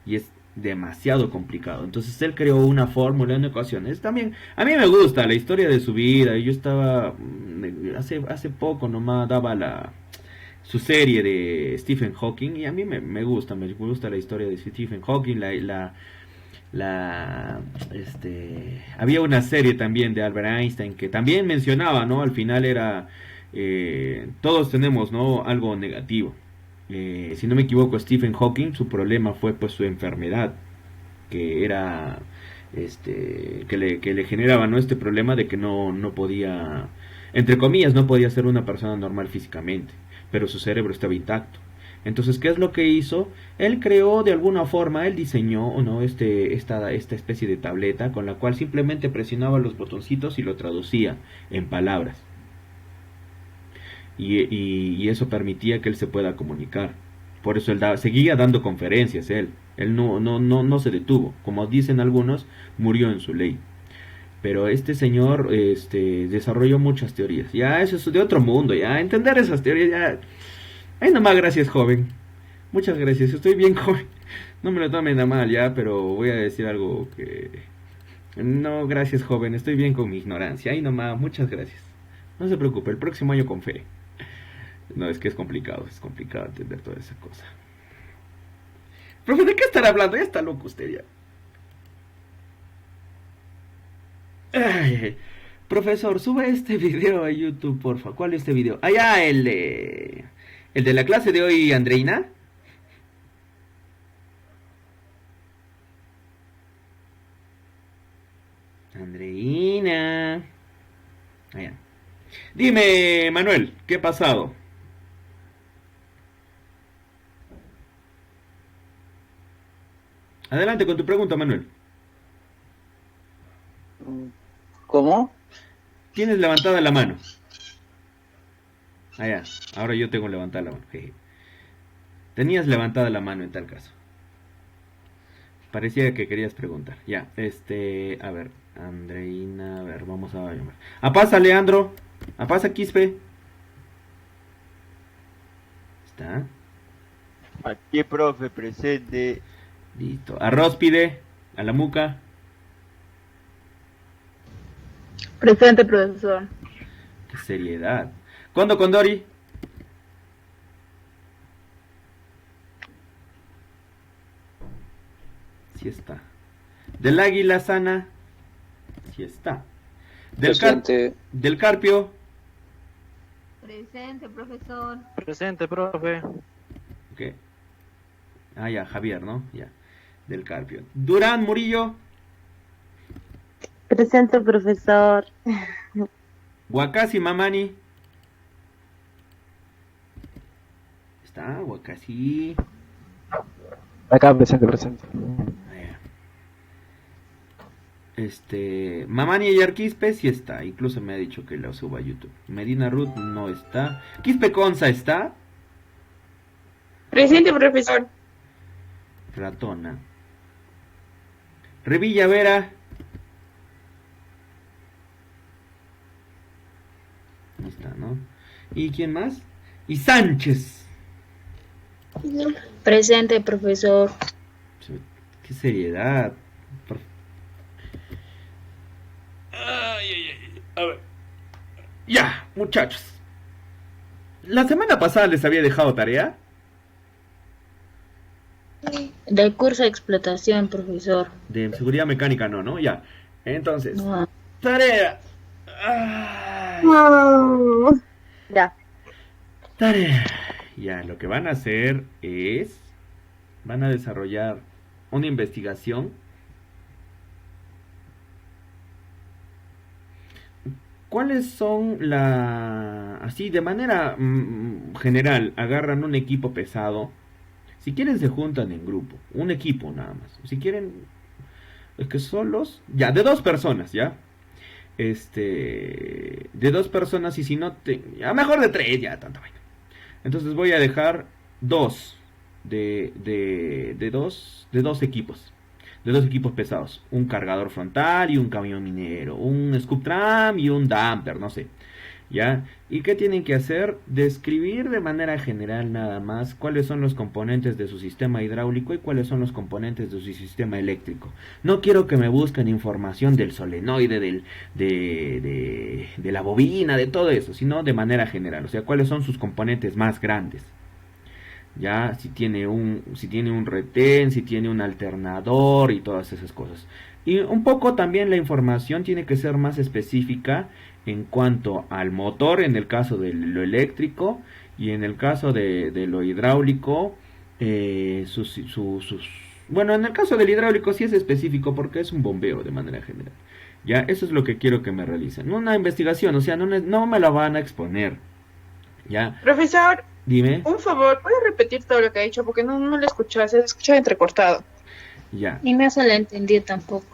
y es demasiado complicado. Entonces él creó una fórmula, una ecuación. También, a mí me gusta la historia de su vida. Yo estaba, hace poco nomás daba su serie de Stephen Hawking, y a mí me gusta la historia de Stephen Hawking. Había una serie también de Albert Einstein que también mencionaba, ¿no? Al final era, todos tenemos, ¿no?, algo negativo. Si no me equivoco, Stephen Hawking, su problema fue pues su enfermedad, que era que le generaba, ¿no?, este problema de que no podía, entre comillas, no podía ser una persona normal físicamente, pero su cerebro estaba intacto. Entonces, ¿qué es lo que hizo? Él creó de alguna forma, él diseñó, ¿no?, esta especie de tableta con la cual simplemente presionaba los botoncitos y lo traducía en palabras. Y eso permitía que él se pueda comunicar. Por eso él seguía dando conferencias. Él no se detuvo. Como dicen algunos, murió en su ley. Pero este señor desarrolló muchas teorías. Ya eso es de otro mundo. Ya entender esas teorías, ya. Ay, nomás, gracias, joven. Muchas gracias. Estoy bien, joven. No me lo tomen a mal, ya, pero voy a decir algo que... No, gracias, joven. Estoy bien con mi ignorancia. Ay, nomás, muchas gracias. No se preocupe, el próximo año con fe. No, es que es complicado entender toda esa cosa. Profe, ¿de qué estará hablando? Ya está loco usted ya. Ay, profesor, sube este video a YouTube, porfa. ¿Cuál es este video? Ah, ya, el de la clase de hoy, Andreina. Andreina. Allá. Dime, Manuel, ¿qué ha pasado? Adelante con tu pregunta, Manuel. ¿Cómo? Tienes levantada la mano. Allá, ahora yo tengo levantada la mano. Jeje. Tenías levantada la mano en tal caso. Parecía que querías preguntar. Ya, a ver, Andreina, a ver, vamos a llamar. Apasa, Leandro. Apasa, Quispe. ¿Está? Aquí, profe, presente. Listo. Arroz pide. A la muca. Presente, profesor. Qué seriedad. ¿Cuándo, Condori? sí está. Del águila sana, sí está. Presente. Del carpio, Presente, profesor. Presente, profe. ok. Ah, ya, Javier, ¿no? Ya. Del carpio. Durán Murillo, Presente, profesor. Wakasi Mamani. Está, Wakasi. Acá, presente, presente. Mamani y Arquispe sí está, incluso me ha dicho que lo suba a YouTube. Medina Ruth no está. Quispe Conza está. Presente, profesor. Ratona. Revilla Vera. Ahí está, ¿no? ¿Y quién más? Y Sánchez. Presente, profesor. Qué seriedad. Ay. A ver. Ya, muchachos. La semana pasada les había dejado tarea. Del curso de explotación, profesor. De seguridad mecánica no, ya. Entonces, No. tarea. Ay, No. Ya. tarea. Ya, lo que van a hacer es... Van a desarrollar una investigación. ¿Cuáles son así, de manera general, agarran un equipo pesado? Si quieren se juntan en grupo, un equipo nada más. Si quieren, es que solos, ya, de 2 personas, ya. De 2 personas y si no, a mejor de 3, ya, tanta vaina. Entonces voy a dejar 2 de dos equipos. De 2 equipos pesados, un cargador frontal y un camión minero, un scoop tram y un dumper, no sé, ¿ya? ¿Y qué tienen que hacer? Describir de manera general nada más cuáles son los componentes de su sistema hidráulico y cuáles son los componentes de su sistema eléctrico. No quiero que me busquen información del solenoide, de la bobina, de todo eso, sino de manera general, o sea, cuáles son sus componentes más grandes. Ya, si tiene un retén, si tiene un alternador y todas esas cosas. Y un poco también la información tiene que ser más específica en cuanto al motor, en el caso de lo eléctrico, y en el caso de lo hidráulico, bueno, en el caso del hidráulico sí es específico porque es un bombeo de manera general. Ya, eso es lo que quiero que me realicen. Una investigación, o sea, no me la van a exponer. Ya, Profesor, dime. un favor, ¿puede repetir todo lo que ha dicho? Porque no lo escuché, se escucha entrecortado. Ya. Y no se la entendí tampoco.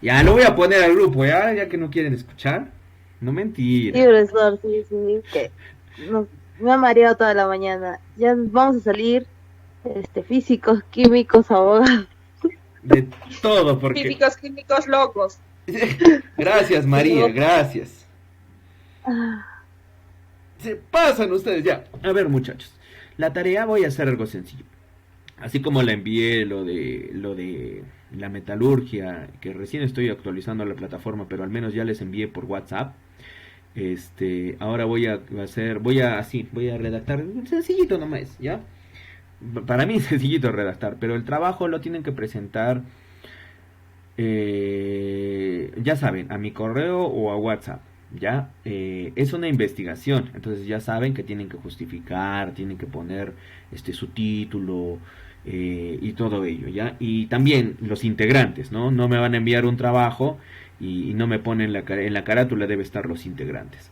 Ya lo voy a poner al grupo, ya que no quieren escuchar. No Sí, mentira. profesor, sí, que me ha mareado toda la mañana. Ya vamos a salir, físicos, químicos, abogados. De todo, porque... Físicos, químicos, locos. Gracias, María, gracias. Ah, Se pasan ustedes, ya. A ver, muchachos. La tarea voy a hacer algo sencillo. Así como la envié lo de la metalurgia, que recién estoy actualizando la plataforma, pero al menos ya les envié por WhatsApp. Ahora voy a redactar sencillito nomás, ¿ya? Para mí es sencillito redactar, pero el trabajo lo tienen que presentar, ya saben, a mi correo o a WhatsApp, ¿ya? Es una investigación, entonces ya saben que tienen que justificar, tienen que poner su título, y todo ello, ¿ya? Y también los integrantes, ¿no? No me van a enviar un trabajo y no me ponen en la carátula debe estar los integrantes.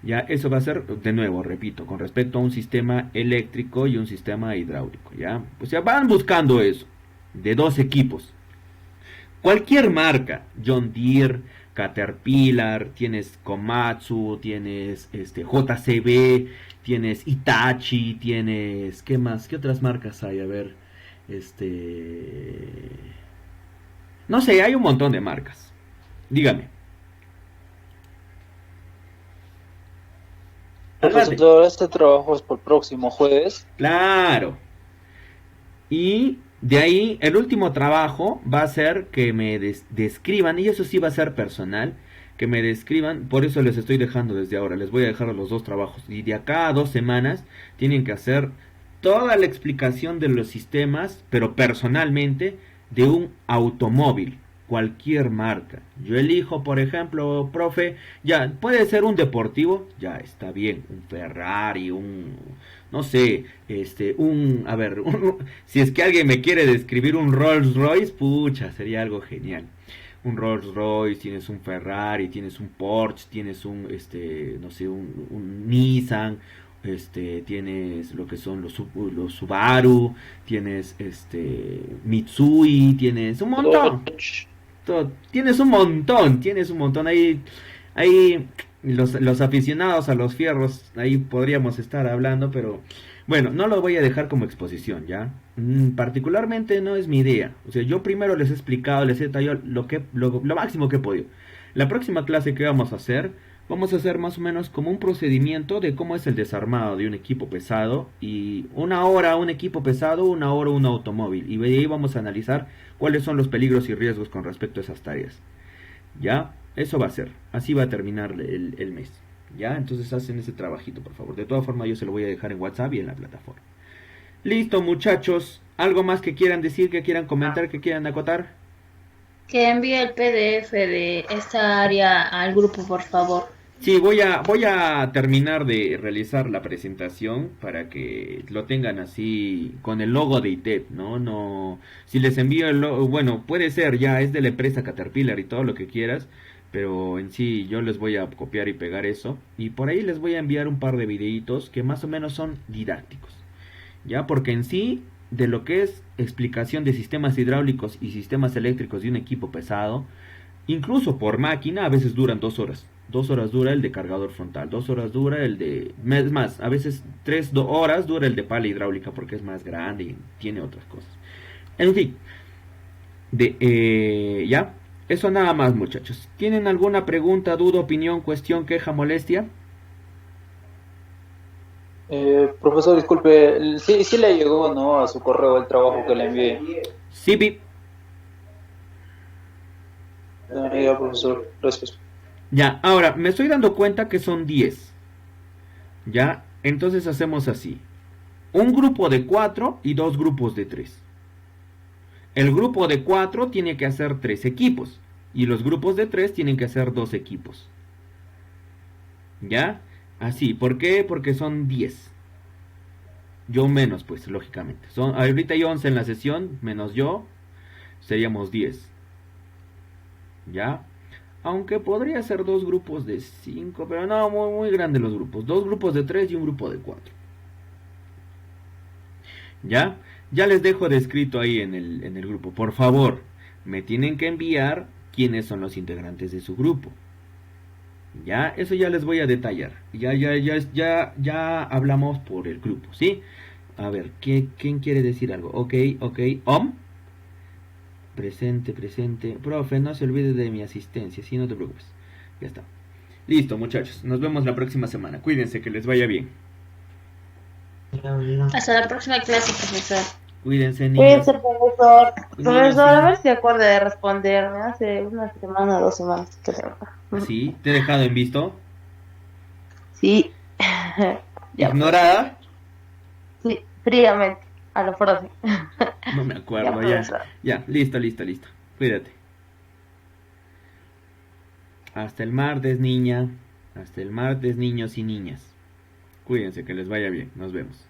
Ya, eso va a ser, de nuevo, repito, con respecto a un sistema eléctrico y un sistema hidráulico, ¿ya? Pues ya van buscando eso, de 2 equipos. Cualquier marca, John Deere, Caterpillar, tienes Komatsu, tienes JCB, tienes Hitachi, tienes... ¿Qué más? ¿Qué otras marcas hay? A ver, no sé, hay un montón de marcas. Dígame. Profesor, este trabajo es por próximo jueves. Claro. Y de ahí, el último trabajo va a ser que me describan, y eso sí va a ser personal, que me describan, por eso les estoy dejando desde ahora, les voy a dejar los 2 trabajos, y de acá a 2 semanas tienen que hacer toda la explicación de los sistemas, pero personalmente, de un automóvil, cualquier marca. Yo elijo, por ejemplo, profe, ya, puede ser un deportivo, ya está bien, un Ferrari, no sé, a ver, si es que alguien me quiere describir un Rolls Royce, pucha, sería algo genial. Un Rolls Royce, tienes un Ferrari, tienes un Porsche, tienes no sé, un Nissan, tienes lo que son los Subaru, tienes Mitsui, tienes un montón. Tienes un montón ahí los aficionados a los fierros, ahí podríamos estar hablando, pero bueno, no lo voy a dejar como exposición, ¿ya? Particularmente no es mi idea, o sea, yo primero les he explicado, les he detallado lo máximo que he podido. La próxima clase que vamos a hacer más o menos como un procedimiento de cómo es el desarmado de un equipo pesado, y una hora un equipo pesado, una hora un automóvil, y de ahí vamos a analizar cuáles son los peligros y riesgos con respecto a esas tareas. ¿Ya? Eso va a ser. Así va a terminar el mes. ¿Ya? Entonces hacen ese trabajito, por favor. De todas formas, yo se lo voy a dejar en WhatsApp y en la plataforma. Listo, muchachos. ¿Algo más que quieran decir, que quieran comentar, que quieran acotar? Que envíe el PDF de esta área al grupo, por favor. Sí, voy a terminar de realizar la presentación para que lo tengan así con el logo de ITEP, ¿no? No, si les envío el logo, bueno, puede ser, ya es de la empresa Caterpillar y todo lo que quieras, pero en sí yo les voy a copiar y pegar eso, y por ahí les voy a enviar un par de videitos que más o menos son didácticos, ¿ya? Porque en sí, de lo que es explicación de sistemas hidráulicos y sistemas eléctricos de un equipo pesado, incluso por máquina, a veces duran 2 horas. 2 horas dura el de cargador frontal, 2 horas dura el de... Es más, a veces 3 horas dura el de pala hidráulica porque es más grande y tiene otras cosas. En fin, ya, eso nada más, muchachos. ¿Tienen alguna pregunta, duda, opinión, cuestión, queja, molestia? Profesor, disculpe, sí le llegó, ¿no?, a su correo el trabajo que le envié. Sí, Pi. Ya, profesor, gracias. Ya, ahora, me estoy dando cuenta que son 10. Ya, entonces hacemos así. Un grupo de 4 y 2 grupos de 3. El grupo de 4 tiene que hacer 3 equipos. Y los grupos de 3 tienen que hacer 2 equipos. ¿Ya? Así, ¿por qué? Porque son 10. Yo menos, pues, lógicamente. Ahorita hay 11 en la sesión, menos yo, seríamos 10. ¿Ya? Aunque podría ser 2 grupos de 5, pero no, muy, muy grandes los grupos. 2 grupos de 3 y un grupo de 4. ¿Ya? Ya les dejo descrito ahí en el grupo. Por favor, me tienen que enviar quiénes son los integrantes de su grupo. Ya, eso ya les voy a detallar. Ya hablamos por el grupo, ¿sí? A ver, ¿quién quiere decir algo? Ok. Presente. Profe, no se olvide de mi asistencia, sí, no te preocupes. Ya está. Listo, muchachos. Nos vemos la próxima semana. Cuídense, que les vaya bien. Hasta la próxima clase, profesor. Cuídense, niños. Cuídese, profesor. Niños, Profesor, a sí. ver si acuerda de responderme. Hace una semana, 2 semanas que se va. ¿Sí? ¿Te he dejado en visto? Sí. Ya, ¿Ignorada? sí, fríamente. A lo Frozen. No me acuerdo, Ya, ya. profesor. Ya, listo. Cuídate. Hasta el martes, niña. Hasta el martes, niños y niñas. Cuídense, que les vaya bien. Nos vemos.